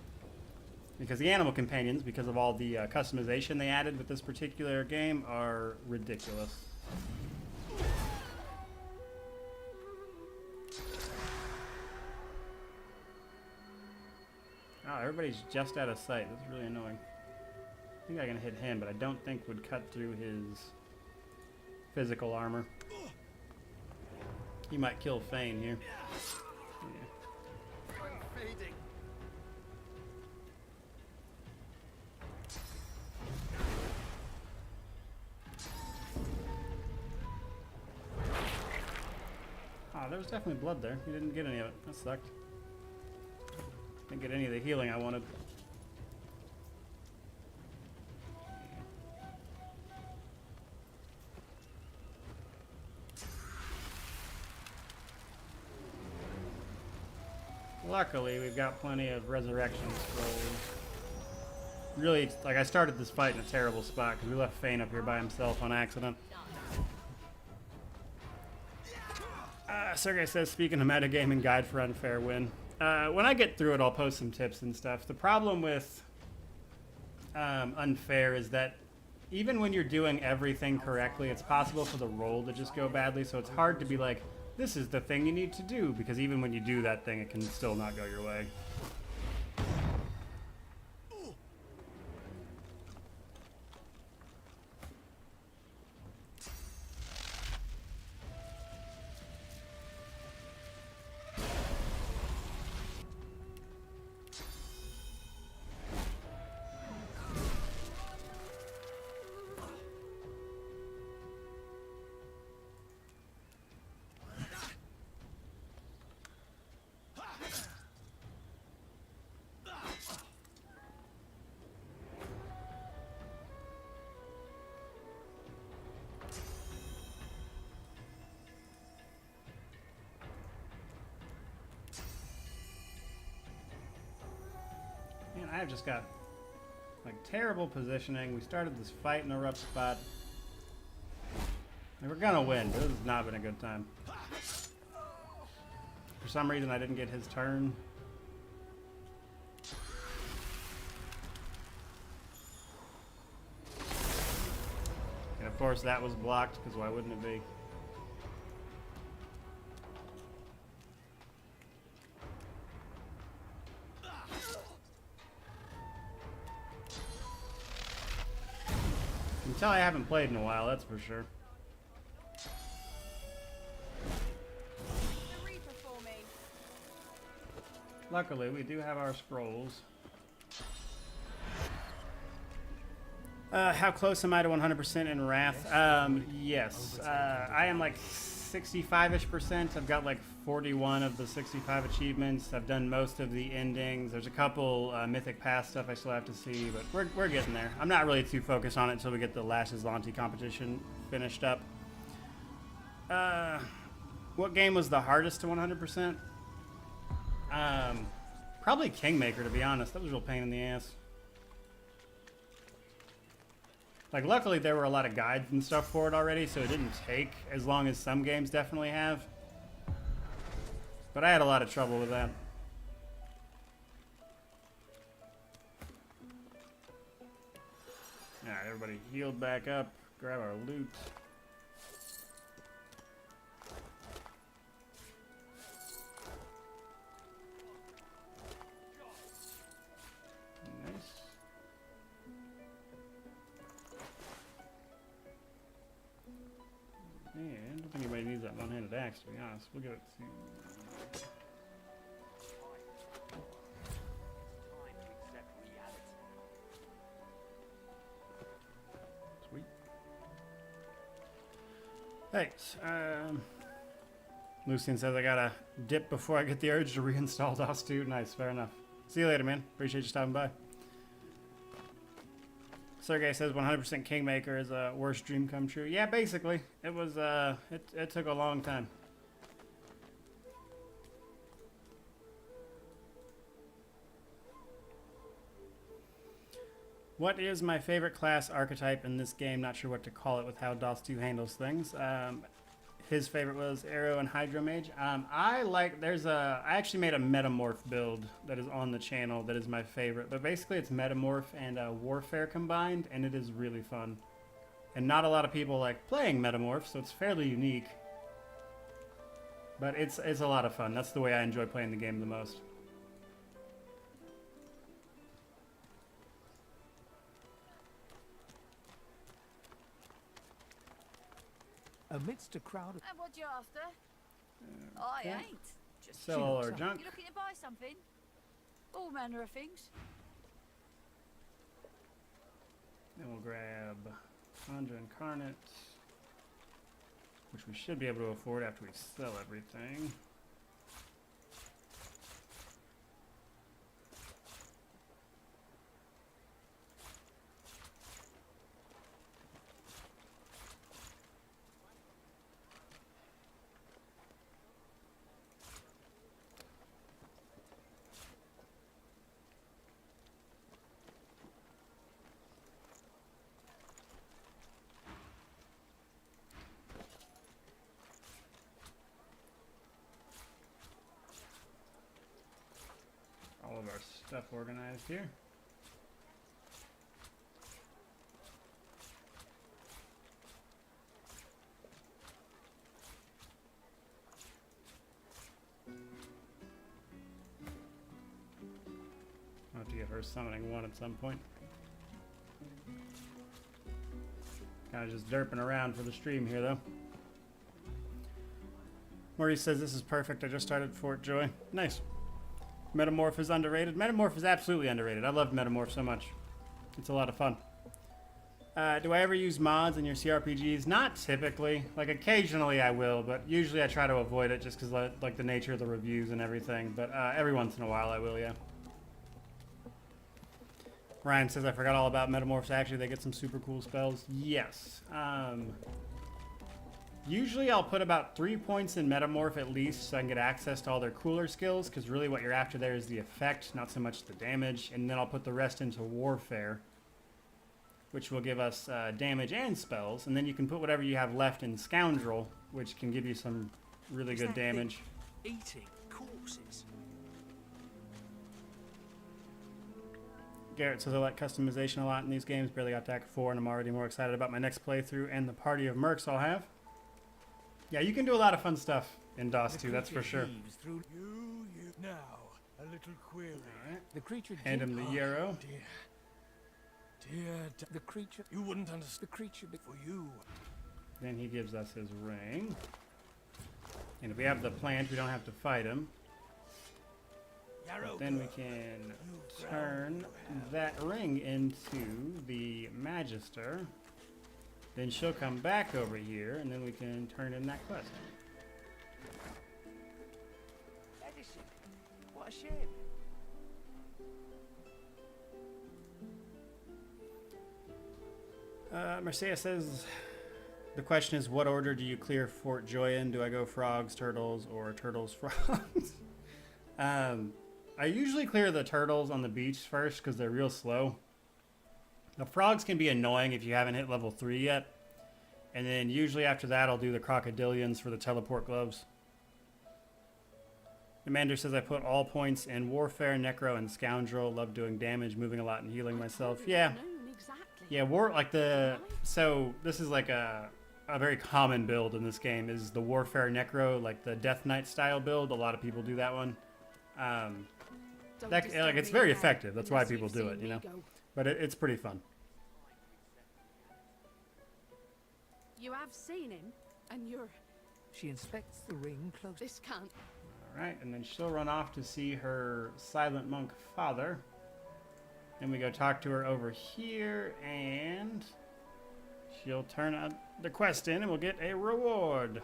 Because the animal companions, because of all the customization they added with this particular game, are ridiculous. Oh, everybody's just out of sight. That's really annoying. I think I can hit him, but I don't think would cut through his physical armor. He might kill Fane here. Yeah. I'm fading. Oh, there was definitely blood there. He didn't get any of it. That sucked. Didn't get any of the healing I wanted. Luckily, we've got plenty of resurrection scrolls. Really, like, I started this fight in a terrible spot because we left Fane up here by himself on accident. Sergey says, speaking of metagaming, guide for unfair win. When I get through it, I'll post some tips and stuff. The problem with unfair is that even when you're doing everything correctly, it's possible for the roll to just go badly, so it's hard to be like, this is the thing you need to do, because even when you do that thing, it can still not go your way. I've just got like terrible positioning. We started this fight in a rough spot. And we're gonna win, but this has not been a good time. For some reason I didn't get his turn. And of course that was blocked, because why wouldn't it be? Tell I haven't played in a while, that's for sure. Luckily, we do have our scrolls. How close am I to 100% in Wrath? Yes. I am like 65-ish%. I've got like 41 of the 65 achievements. I've done most of the endings. There's a couple Mythic Pass stuff I still have to see, but we're getting there. I'm not really too focused on it until we get the Lashes Lanti competition finished up. What game was the hardest to 100%? Probably Kingmaker, to be honest. That was a real pain in the ass. Like, luckily there were a lot of guides and stuff for it already, so it didn't take as long as some games definitely have. But I had a lot of trouble with that. Alright, everybody healed back up. Grab our loot. Yeah, I don't think anybody needs that one-handed axe, to be honest. We'll give it to... Sweet. Thanks. Lucian says I gotta dip before I get the urge to reinstall OS2. Nice, fair enough. See you later, man. Appreciate you stopping by. Sergey says 100% Kingmaker is a worst dream come true. Yeah, basically. It was, it took a long time. What is my favorite class archetype in this game? Not sure what to call it with how DOS 2 handles things. His favorite was Arrow and Hydromage. I actually made a Metamorph build that is on the channel that is my favorite. But basically it's Metamorph and Warfare combined, and it is really fun. And not a lot of people like playing Metamorph, so it's fairly unique. But it's a lot of fun. That's the way I enjoy playing the game the most. Amidst a crowd of... And what you after? I Okay. ain't. Just Sell all our junk. You looking to buy something? All manner of things. Then we'll grab Conjure Incarnate, which we should be able to afford after we sell everything. All of our stuff organized here. I'll have to get her summoning one at some point. Kind of just derping around for the stream here though. Maurice says this is perfect. I just started Fort Joy. Nice. Metamorph is underrated. Metamorph is absolutely underrated. I love Metamorph so much. It's a lot of fun. Do I ever use mods in your CRPGs? Not typically. Like occasionally I will, but usually I try to avoid it just because like the nature of the reviews and everything. But every once in a while I will, yeah. Ryan says I forgot all about Metamorphs. Actually, they get some super cool spells. Yes. Usually I'll put about 3 points in Metamorph at least so I can get access to all their cooler skills, because really what you're after there is the effect, not so much the damage. And then I'll put the rest into Warfare, which will give us damage and spells. And then you can put whatever you have left in Scoundrel, which can give you some really good damage. Eating corpses. Garrett says I like customization a lot in these games. Barely got to Act 4, and I'm already more excited about my next playthrough and the party of mercs I'll have. Yeah, you can do a lot of fun stuff in DOS 2, that's for sure. You now, a little query. All right. The creature... Hand him the yarrow. Dear, The creature... you wouldn't understand. The creature... For you. Then he gives us his ring. And if we have the plant, we don't have to fight him. But then we can turn that ring into the Magister. Then she'll come back over here, and then we can turn in that quest. Edison. What a shame. Marcia says, the question is, what order do you clear Fort Joy in? Do I go frogs, turtles, or turtles, frogs? I usually clear the turtles on the beach first because they're real slow. The frogs can be annoying if you haven't hit level 3 yet. And then usually after that, I'll do the crocodilians for the teleport gloves. Commander says I put all points in Warfare, Necro, and Scoundrel. Love doing damage, moving a lot, and healing myself. Yeah. Yeah, so this is like a very common build in this game is the Warfare Necro, like the Death Knight style build. A lot of people do that one. It's very effective. That's why people do it, you know. But it's pretty fun. You have seen him, and you're... She inspects the ring close. This can't... Alright, and then she'll run off to see her silent monk father. Then we go talk to her over here, and she'll turn the quest in, and we'll get a reward.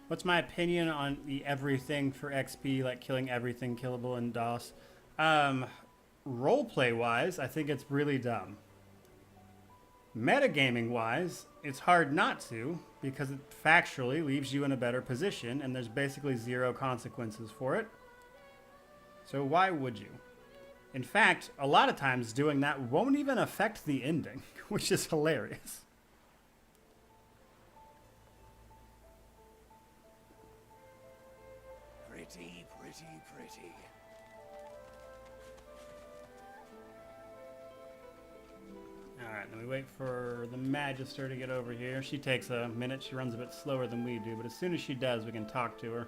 What's my opinion on the everything for XP, like killing everything killable in DOS? Roleplay-wise, I think it's really dumb. Metagaming-wise, it's hard not to, because it factually leaves you in a better position, and there's basically 0 consequences for it. So why would you? In fact, a lot of times doing that won't even affect the ending, which is hilarious. Pretty, pretty, pretty. Alright, then we wait for the Magister to get over here. She takes a minute. She runs a bit slower than we do, but as soon as she does, we can talk to her.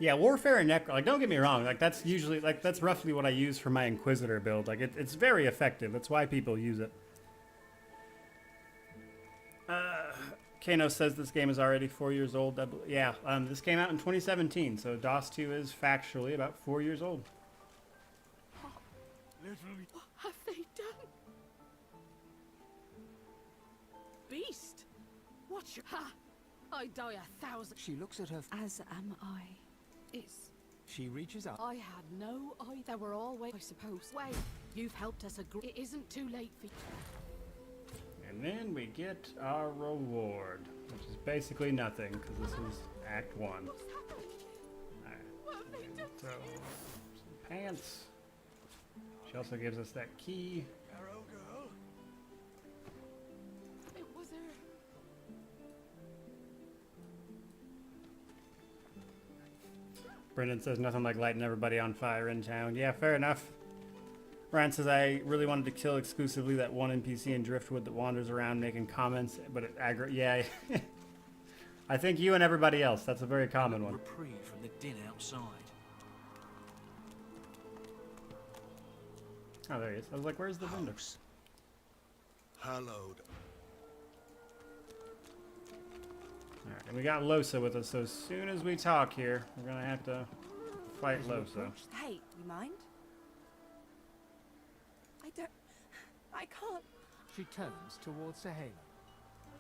Yeah, Warfare and Necro, like, don't get me wrong, like, that's usually, like, that's roughly what I use for my Inquisitor build. Like, it's very effective. That's why people use it. Kano says this game is already 4 years old. Yeah, this came out in 2017, so DOS 2 is factually about 4 years old. Literally. What have they done? Beast! What's your... Ha! I die 1,000. She looks at her... As am I. It's... She reaches up. I had no idea. They were always, I suppose. Wait, you've helped us agree. It isn't too late for you. And then we get our reward, which is basically nothing, because this is Act 1. Alright. So, some pants. She also gives us that key. Arrow girl. It was her. Brendan says nothing like lighting everybody on fire in town. Yeah, fair enough. Ryan says, I really wanted to kill exclusively that one NPC in Driftwood that wanders around making comments, but it yeah. I think you and everybody else. That's a very common one. Reprieve from the din outside. Oh, there he is. I was like, where's the vendor? Hallowed. Alright, and we got Losa with us, so as soon as we talk here, we're gonna have to fight Losa. Hey, you mind? I can't. She turns towards Sahyla.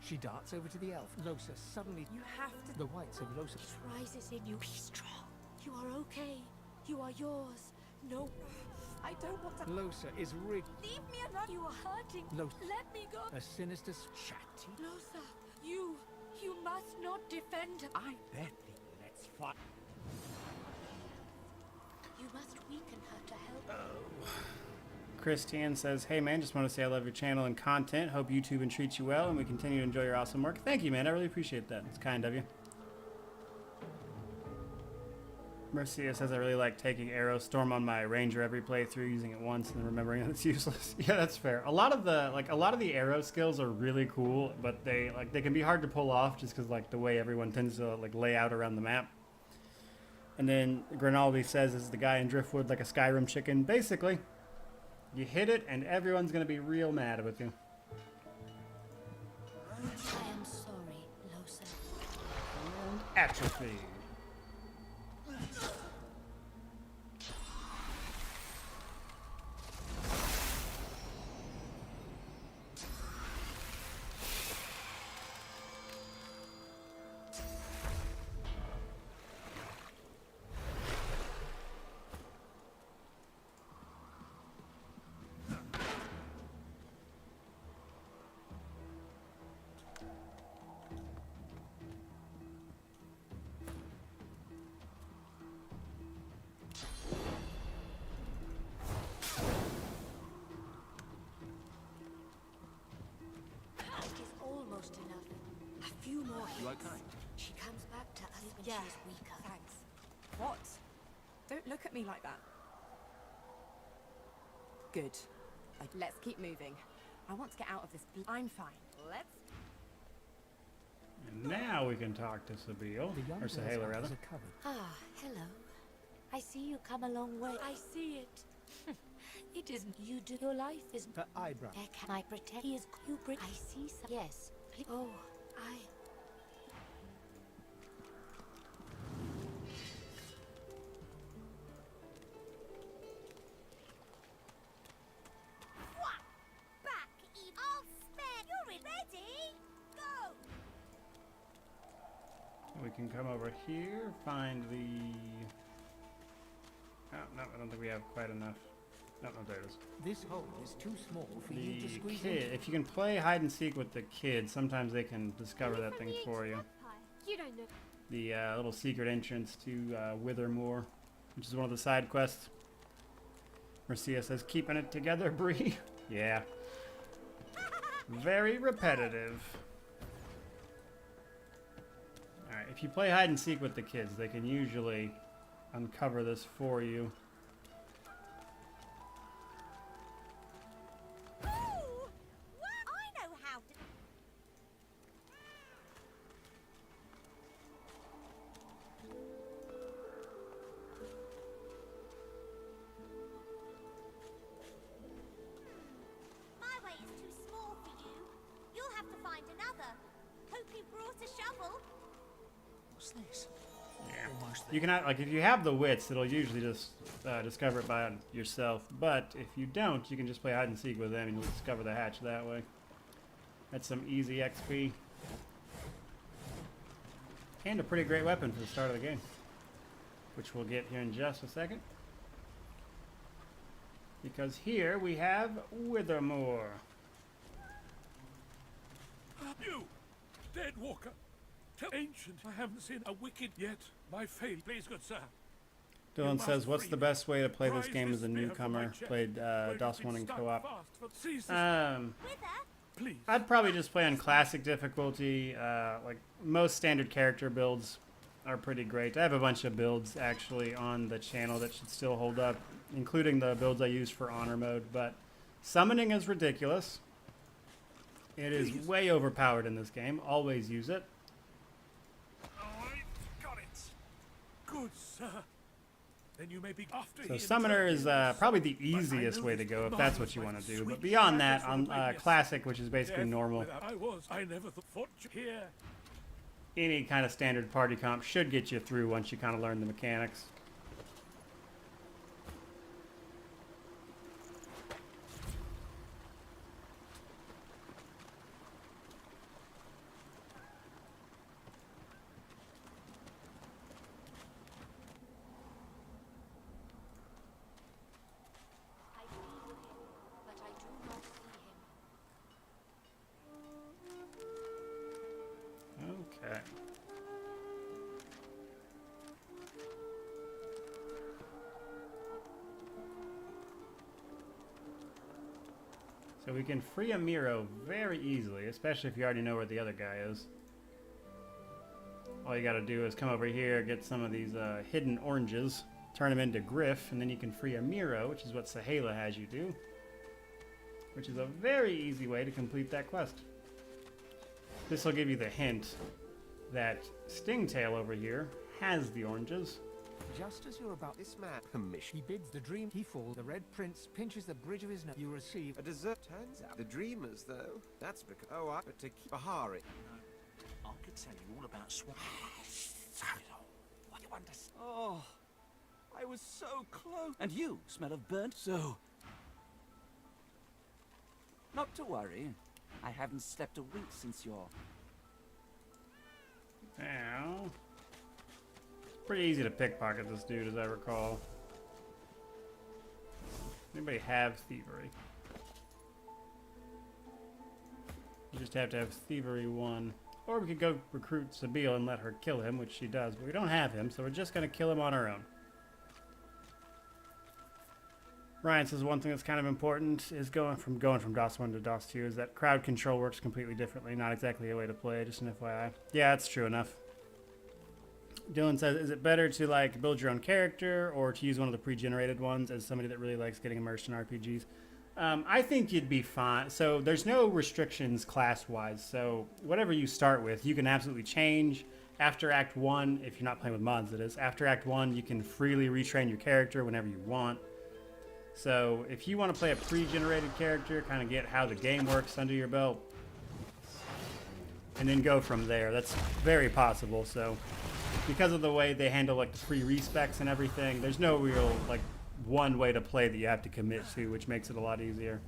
She darts over to the elf. Losa suddenly... You have to... The whites of Losa... Rises in you. Be strong. You are okay. You are yours. No. I don't want to... Losa is rig... Leave me alone. You are hurting. Losa... Let me go. A sinister chatty... Losa, you must not defend her. I bet thee. Let's fight. You must weaken her to help. Christian says, hey man, just want to say I love your channel and content. Hope YouTube and treats you well, and we continue to enjoy your awesome work. Thank you, man. I really appreciate that. It's kind of you. Mercia says, I really like taking Arrow Storm on my Ranger every playthrough, using it once and remembering that it's useless. Yeah, that's fair. A lot of the Arrow skills are really cool, but they can be hard to pull off just because the way everyone tends to lay out around the map. And then Grinaldi says, is the guy in Driftwood like a Skyrim chicken? Basically. You hit it, and everyone's going to be real mad with you. I am sorry, Losa. And atrophy. She comes back to us when Yeah, she is weaker. thanks. What? Don't look at me like that. Good. Let's keep moving. I want to get out of this. I'm fine. Let's... And now we can talk to Sabil, or Sahyla rather. Ah, hello. I see you come a long way. I see it. It isn't you do. Your life is... Her eyebrow. I pretend he is... You bring... I see some... Yes. Oh, I... We can come over here, find the Oh, no, I don't think we have quite enough. No, there it is. This hole is too small for you to squeeze kid. into. If you can play hide and seek with the kids, sometimes they can discover that thing for you. You don't know. The little secret entrance to Withermoor, which is one of the side quests. Marcia says, keeping it together, Bree. Yeah. Very repetitive. Alright, if you play hide and seek with the kids, they can usually uncover this for you. I know how to. My way is too small for you. You'll have to find another. Hope you brought a shovel. What's this? Yeah. Almost there. You cannot, like, if you have the wits, it'll usually just discover it by yourself. But if you don't, you can just play hide and seek with them and you'll discover the hatch that way. That's some easy XP. And a pretty great weapon for the start of the game, which we'll get here in just a second. Because here we have Withermoor. You, dead walker. Tell ancient I haven't seen a wicked yet. My fate, please, good sir. Dylan says, what's the best way to play this game as a newcomer? Played DOS 1 in co-op. I'd probably just play on classic difficulty. Like most standard character builds are pretty great. I have a bunch of builds actually on the channel that should still hold up, including the builds I use for honor mode. But summoning is ridiculous. It is way overpowered in this game. Always use it. Good sir. Then you may be after So summoner is probably the easiest way to go if that's what you want to do. But beyond that, on classic, which is basically normal, I never thought here. any kind of standard party comp should get you through once you kind of learn the mechanics. Okay. So we can free a Miro very easily, especially if you already know where the other guy is. All you gotta do is come over here, get some of these hidden oranges, turn them into Griff, and then you can free a Miro, which is what Sahala has you do. Which is a very easy way to complete that quest. This will give you the hint that Stingtail over here has the oranges. Just as you're about This man permission. he bids the dream he falls. The red prince pinches the bridge of his nose. You receive A dessert turns out. The dreamers, though. That's because. Oh, I but to keep Bahari. I could tell you all about Swamp. What do you understand? Oh, I was so close. And you smell of burnt. So, not to worry. I haven't slept a wink since your... Now, pretty easy to pickpocket this dude, as I recall. Anybody have thievery? You just have to have thievery 1. Or we could go recruit Sabine and let her kill him, which she does, but we don't have him, so we're just going to kill him on our own. Ryan says one thing that's kind of important is going from DOS 1 to DOS 2 is that crowd control works completely differently. Not exactly a way to play, just an FYI. Yeah, that's true enough. Dylan says, is it better to like build your own character or to use one of the pre-generated ones as somebody that really likes getting immersed in RPGs? I think you'd be fine. So there's no restrictions class-wise. So whatever you start with, you can absolutely change. After Act 1, if you're not playing with mods, it is. After Act 1, you can freely retrain your character whenever you want. So if you want to play a pre-generated character, kind of get how the game works under your belt, and then go from there, that's very possible. So because of the way they handle like the free respecs and everything, there's no real like one way to play that you have to commit to, which makes it a lot easier.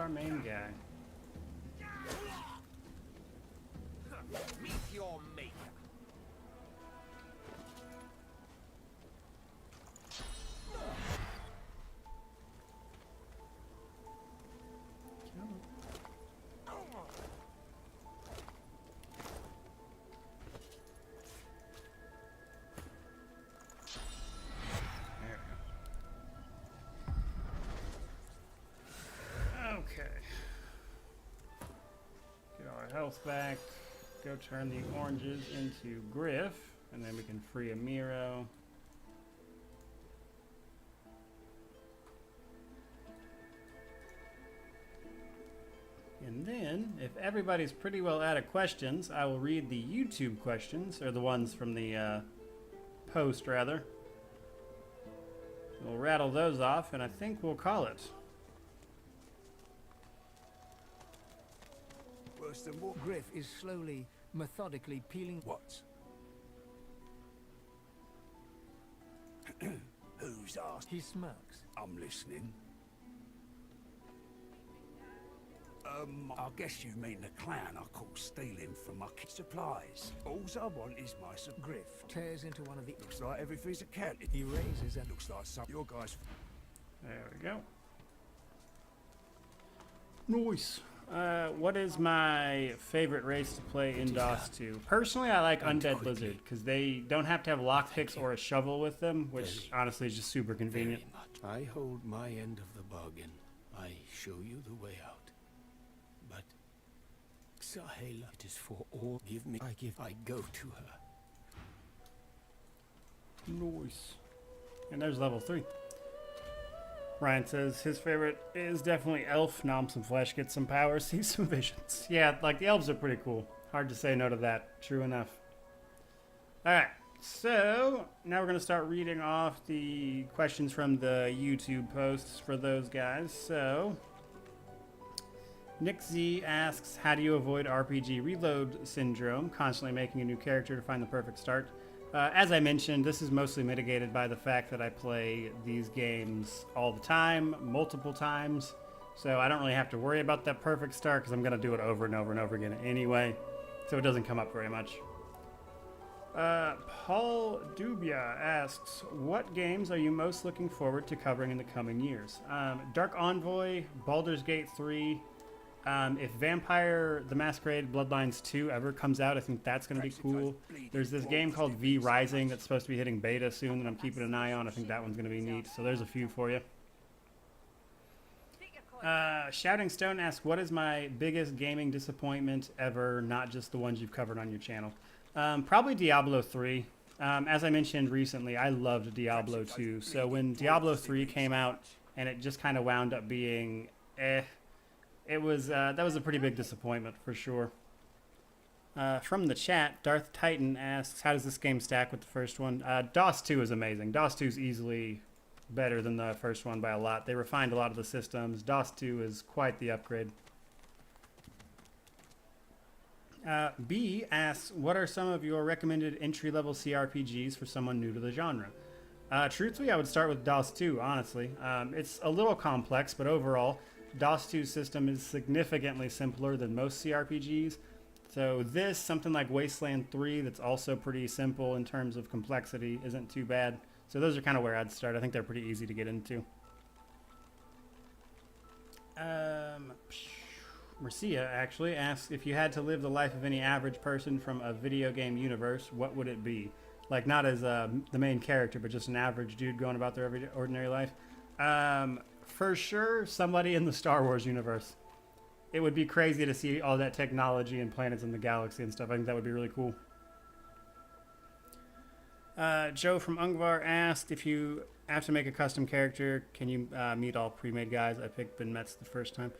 our main guy. Meet your maker. Health back. Go turn the oranges into Griff, and then we can free a Miro. And then, if everybody's pretty well out of questions, I will read the YouTube questions, or the ones from the post, rather. We'll rattle those off, and I think we'll call it. Griff is slowly, methodically peeling. What? Who's asked? He smirks. I'm listening. I guess you mean the clown I caught stealing from my supplies. All I want is my Griff tears into one of the. Looks like everything's accounted. He raises and looks like some your guys. There we go. Nice. What is my favorite race to play in DOS 2? Personally, I like Undead Lizard because they don't have to have lockpicks or a shovel with them, which honestly is just super convenient. I hold my end of the bargain. I show you the way out. But Sahela, it is for all. Give me. I go to her. Nice. And there's level 3. Ryan says his favorite is definitely Elf. Nom some flesh, get some power, see some visions. Yeah, like the elves are pretty cool. Hard to say no to that. True enough. Alright, so now we're going to start reading off the questions from the YouTube posts for those guys. So, Nick Z asks, how do you avoid RPG reload syndrome? Constantly making a new character to find the perfect start. As I mentioned, this is mostly mitigated by the fact that I play these games all the time, multiple times, so I don't really have to worry about that perfect start because I'm going to do it over and over and over again anyway, so it doesn't come up very much. Paul Dubia asks, what games are you most looking forward to covering in the coming years? Dark Envoy, Baldur's Gate 3, if Vampire the Masquerade Bloodlines 2 ever comes out, I think that's going to be cool. There's this game called V Rising that's supposed to be hitting beta soon that I'm keeping an eye on. I think that one's going to be neat. So there's a few for you. Shouting Stone asks, what is my biggest gaming disappointment ever, not just the ones you've covered on your channel? Probably Diablo 3. As I mentioned recently, I loved Diablo 2. So when Diablo 3 came out and it just kind of wound up being it was that was a pretty big disappointment for sure. From the chat, Darth Titan asks, how does this game stack with the first one? DOS 2 is amazing. DOS 2 is easily better than the first one by a lot. They refined a lot of the systems. DOS 2 is quite the upgrade. B asks, what are some of your recommended entry-level CRPGs for someone new to the genre? Truthfully, I would start with DOS 2, honestly. It's a little complex, but overall, DOS 2's system is significantly simpler than most CRPGs. So this, something like Wasteland 3, that's also pretty simple in terms of complexity, isn't too bad. So those are kind of where I'd start. I think they're pretty easy to get into. Marcia actually asks, if you had to live the life of any average person from a video game universe, what would it be? Like, not as the main character, but just an average dude going about their everyday, ordinary life. For sure, somebody in the Star Wars universe. It would be crazy to see all that technology and planets in the galaxy and stuff. I think that would be really cool. Joe from Ungvar asked, if you have to make a custom character, can you meet all pre-made guys? I picked Ben Metz the first time.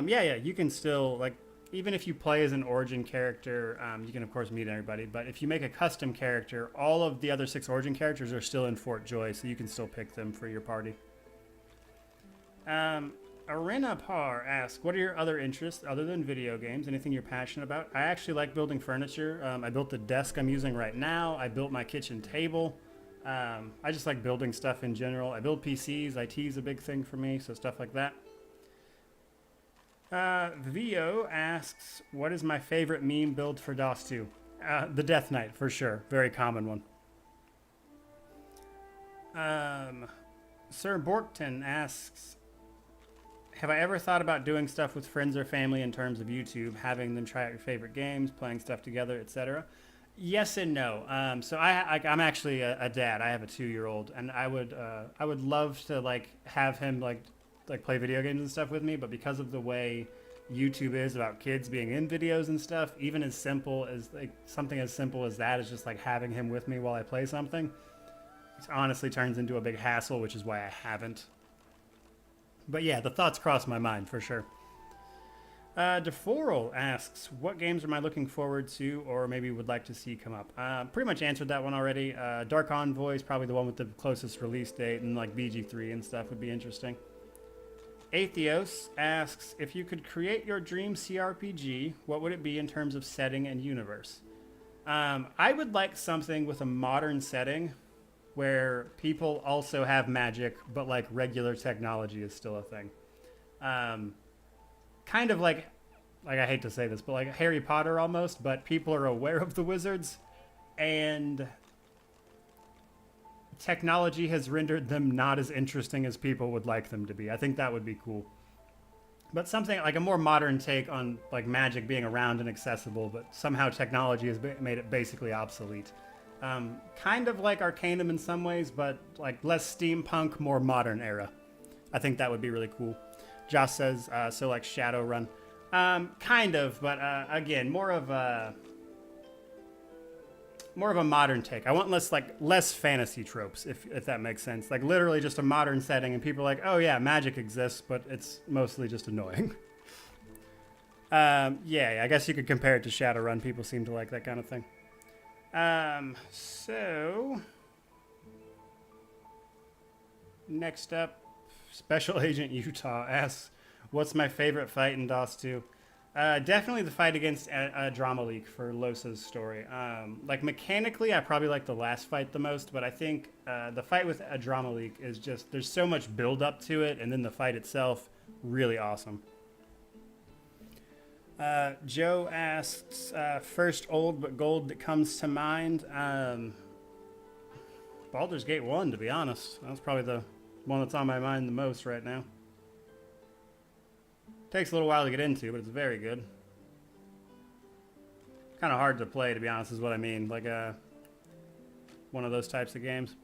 Yeah, you can still, like, even if you play as an origin character, you can of course meet everybody, but if you make a custom character, all of the other 6 origin characters are still in Fort Joy, so you can still pick them for your party. Arena Par asks, what are your other interests other than video games? Anything you're passionate about? I actually like building furniture. I built the desk I'm using right now. I built my kitchen table. I just like building stuff in general. I build PCs. IT is a big thing for me, so stuff like that. Vio asks, what is my favorite meme build for DOS 2? The Death Knight, for sure. Very common one. Sir Borkton asks, have I ever thought about doing stuff with friends or family in terms of YouTube, having them try out your favorite games, playing stuff together, etc.? Yes and no. So I'm actually a dad. I have a 2-year-old, and I would love to like have him like play video games and stuff with me, but because of the way YouTube is about kids being in videos and stuff, even as simple as like something as simple as that is just like having him with me while I play something, it honestly turns into a big hassle, which is why I haven't. But yeah, the thoughts cross my mind for sure. DeForal asks, what games am I looking forward to or maybe would like to see come up? Pretty much answered that one already. Dark Envoy is probably the one with the closest release date, and like BG3 and stuff would be interesting. Atheos asks, if you could create your dream CRPG, what would it be in terms of setting and universe? I would like something with a modern setting where people also have magic, but like regular technology is still a thing. Kind of like I hate to say this, but like Harry Potter almost, but people are aware of the wizards and technology has rendered them not as interesting as people would like them to be. I think that would be cool. But something like a more modern take on like magic being around and accessible, but somehow technology has made it basically obsolete. Kind of like Arcanum in some ways, but like less steampunk, more modern era. I think that would be really cool. Josh says, so like Shadowrun. Kind of, but again, more of a modern take. I want less fantasy tropes, if that makes sense. Like literally just a modern setting, and people are like, oh yeah, magic exists, but it's mostly just annoying. Yeah, I guess you could compare it to Shadowrun. People seem to like that kind of thing. So next up, Special Agent Utah asks, what's my favorite fight in DOS 2? Definitely the fight against a Drama Leak for Losa's story. Like mechanically, I probably like the last fight the most, but I think the fight with a Drama Leak is just, there's so much build up to it, and then the fight itself, really awesome. Joe asks, first old but gold that comes to mind. Baldur's Gate 1, to be honest. That's probably the one that's on my mind the most right now. Takes a little while to get into, but it's very good. Kind of hard to play, to be honest, is what I mean. Like one of those types of games.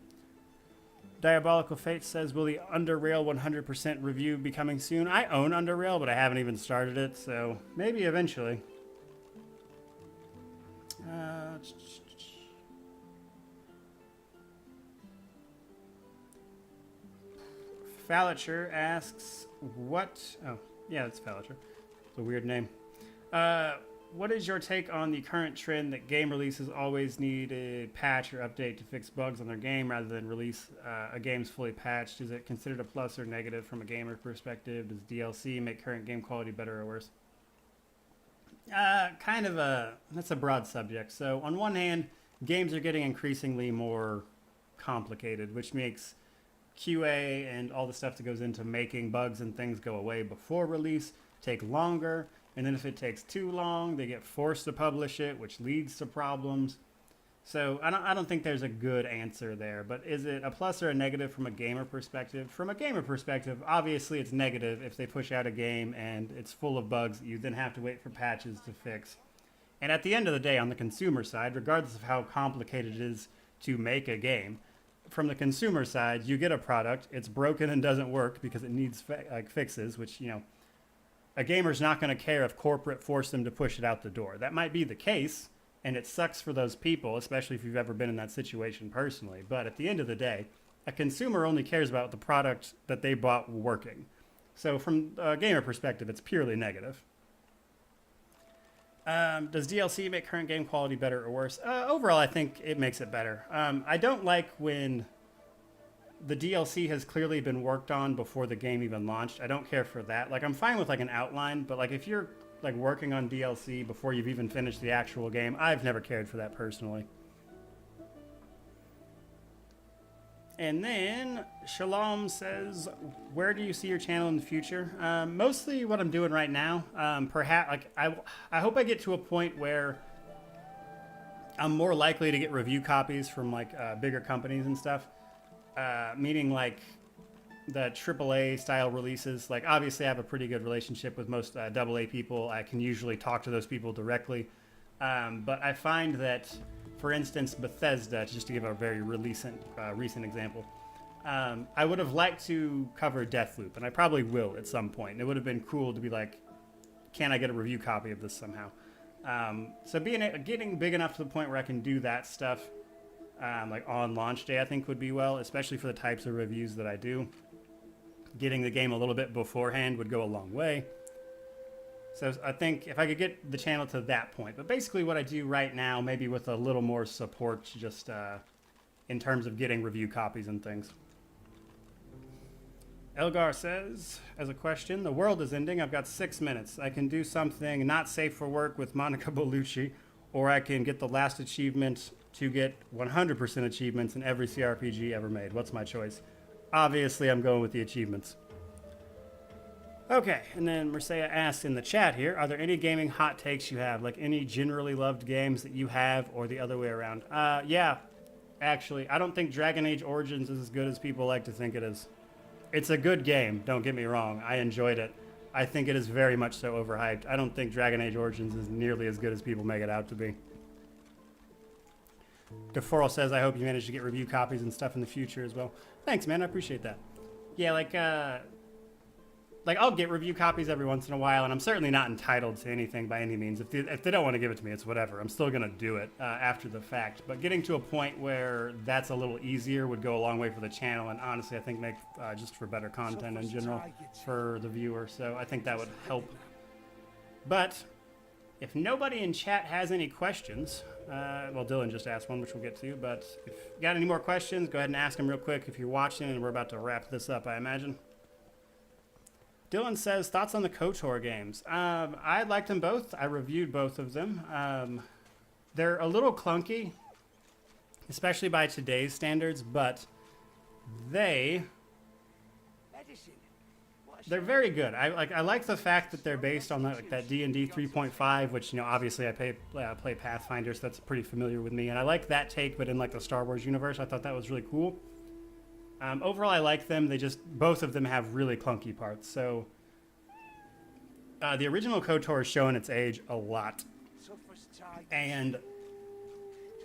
Diabolical Fate says, will the Underrail 100% review be coming soon? I own Underrail, but I haven't even started it, so maybe eventually. Falacher asks, what... Oh, yeah, that's Falacher. It's a weird name. What is your take on the current trend that game releases always need a patch or update to fix bugs on their game rather than release a game's fully patched? Is it considered a plus or negative from a gamer perspective? Does DLC make current game quality better or worse? That's a broad subject. So on one hand, games are getting increasingly more complicated, which makes QA and all the stuff that goes into making bugs and things go away before release take longer. And then if it takes too long, they get forced to publish it, which leads to problems. So I don't think there's a good answer there. But is it a plus or a negative from a gamer perspective? From a gamer perspective, obviously it's negative if they push out a game and it's full of bugs that you then have to wait for patches to fix. And at the end of the day, on the consumer side, regardless of how complicated it is to make a game, from the consumer side, you get a product, it's broken and doesn't work because it needs fixes, which, you know, a gamer's not going to care if corporate forced them to push it out the door. That might be the case, and it sucks for those people, especially if you've ever been in that situation personally. But at the end of the day, a consumer only cares about the product that they bought working. So from a gamer perspective, it's purely negative. Does DLC make current game quality better or worse? Overall, I think it makes it better. I don't like when the DLC has clearly been worked on before the game even launched. I don't care for that. Like, I'm fine with like an outline, but like if you're like working on DLC before you've even finished the actual game, I've never cared for that personally. And then Shalom says, where do you see your channel in the future? Mostly what I'm doing right now. Perhaps, like, I hope I get to a point where I'm more likely to get review copies from, like, bigger companies and stuff. Meaning, like, the AAA style releases. Like, obviously I have a pretty good relationship with most AA people. I can usually talk to those people directly. But I find that, for instance, Bethesda, just to give a very recent example, I would have liked to cover Deathloop, and I probably will at some point. It would have been cool to be like, can I get a review copy of this somehow? So getting big enough to the point where I can do that stuff, like on launch day, I think would be well, especially for the types of reviews that I do. Getting the game a little bit beforehand would go a long way. So I think if I could get the channel to that point, but basically what I do right now, maybe with a little more support, just in terms of getting review copies and things. Elgar says, as a question, the world is ending. I've got 6 minutes. I can do something not safe for work with Monica Bellucci, or I can get the last achievement to get 100% achievements in every CRPG ever made. What's my choice? Obviously, I'm going with the achievements. Okay, and then Mercea asks in the chat here, are there any gaming hot takes you have? Like any generally loved games that you have, or the other way around? Yeah, actually, I don't think Dragon Age Origins is as good as people like to think it is. It's a good game, don't get me wrong. I enjoyed it. I think it is very much so overhyped. I don't think Dragon Age Origins is nearly as good as people make it out to be. DeForal says, I hope you manage to get review copies and stuff in the future as well. Thanks, man, I appreciate that. Yeah, like I'll get review copies every once in a while, and I'm certainly not entitled to anything by any means. If they don't want to give it to me, it's whatever. I'm still going to do it after the fact. But getting to a point where that's a little easier would go a long way for the channel, and honestly, I think make just for better content in general for the viewer. So I think that would help. But if nobody in chat has any questions, well, Dylan just asked one, which we'll get to. But if you got any more questions, go ahead and ask them real quick if you're watching, and we're about to wrap this up, I imagine. Dylan says, thoughts on the KOTOR games? I liked them both. I reviewed both of them. They're a little clunky, especially by today's standards, but they're very good. I like the fact that they're based on that D&D 3.5, which, you know, obviously I play Pathfinder, so that's pretty familiar with me. And I like that take, but in like the Star Wars universe, I thought that was really cool. Overall, I like them. Both of them have really clunky parts. So the original KOTOR is showing its age a lot. And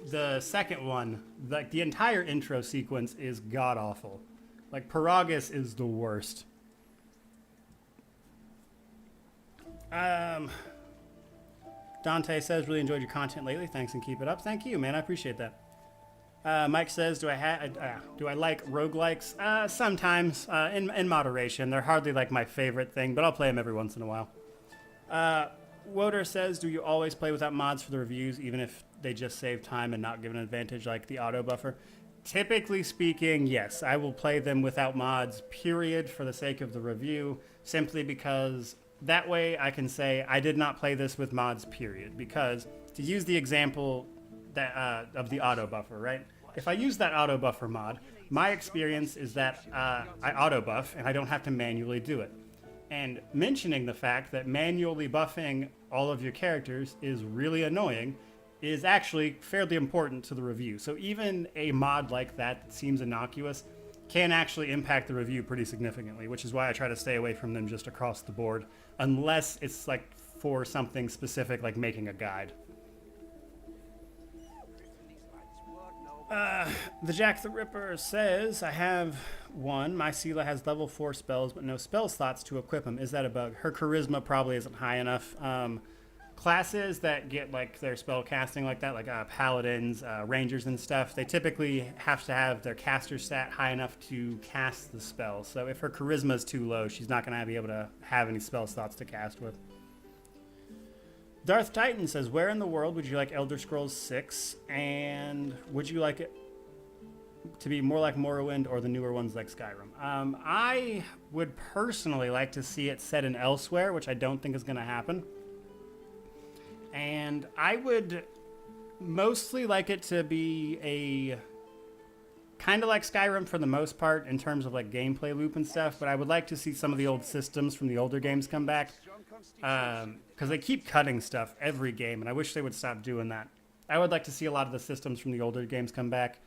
the second one, like the entire intro sequence is god-awful. Like, Paragus is the worst. Dante says, really enjoyed your content lately. Thanks and keep it up. Thank you, man. I appreciate that. Mike says, do I like roguelikes? Sometimes, in moderation. They're hardly like my favorite thing, but I'll play them every once in a while. Woder says, do you always play without mods for the reviews, even if they just save time and not give an advantage like the auto buffer? Typically speaking, yes. I will play them without mods, period, for the sake of the review, simply because that way I can say, I did not play this with mods, period. Because, to use the example that of the auto buffer, right? If I use that auto buffer mod, my experience is that I auto buff and I don't have to manually do it. And mentioning the fact that manually buffing all of your characters is really annoying is actually fairly important to the review. So even a mod like that seems innocuous can actually impact the review pretty significantly, which is why I try to stay away from them just across the board, unless it's like for something specific like making a guide. The Jack the Ripper says, I have one. My Sela has level 4 spells, but no spell slots to equip them. Is that a bug? Her charisma probably isn't high enough. Classes that get like their spell casting like that, like paladins, rangers and stuff, they typically have to have their caster stat high enough to cast the spell. So if her charisma is too low, she's not going to be able to have any spell slots to cast with. Darth Titan says, where in the world would you like Elder Scrolls 6? And would you like it to be more like Morrowind or the newer ones like Skyrim? I would personally like to see it set in Elsewhere, which I don't think is going to happen. And I would mostly like it to be a kind of like Skyrim for the most part in terms of like gameplay loop and stuff, but I would like to see some of the old systems from the older games come back, because they keep cutting stuff every game, and I wish they would stop doing that. I would like to see a lot of the systems from the older games come back,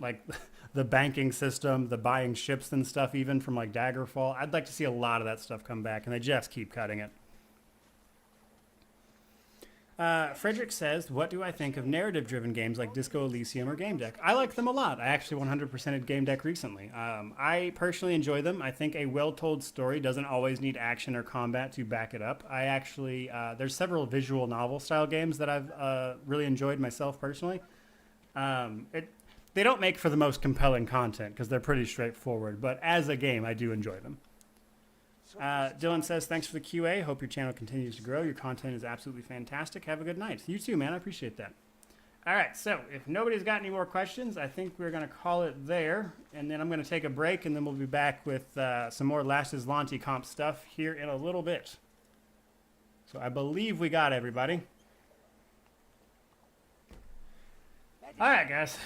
like the banking system, the buying ships and stuff, even from like Daggerfall. I'd like to see a lot of that stuff come back, and they just keep cutting it. Frederick says, what do I think of narrative-driven games like Disco Elysium or Game Deck? I like them a lot. I actually 100%ed Game Deck recently. I personally enjoy them. I think a well-told story doesn't always need action or combat to back it up. I actually, there's several visual novel-style games that I've really enjoyed myself personally. They don't make for the most compelling content because they're pretty straightforward, but as a game, I do enjoy them. Dylan says, thanks for the QA. Hope your channel continues to grow. Your content is absolutely fantastic. Have a good night. You too, man. I appreciate that. All right, so if nobody's got any more questions, I think we're going to call it there. And then I'm going to take a break, and then we'll be back with some more Last Islanti comp stuff here in a little bit. So I believe we got everybody. All right, guys.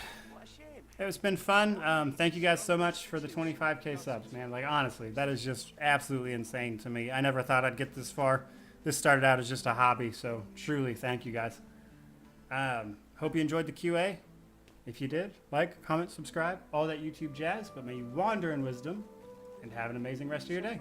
It's been fun. Thank you guys so much for the 25K subs, man. Like, honestly, that is just absolutely insane to me. I never thought I'd get this far. This started out as just a hobby, so truly, thank you guys. Hope you enjoyed the QA. If you did, like, comment, subscribe, all that YouTube jazz. But may you wander in wisdom and have an amazing rest of your day.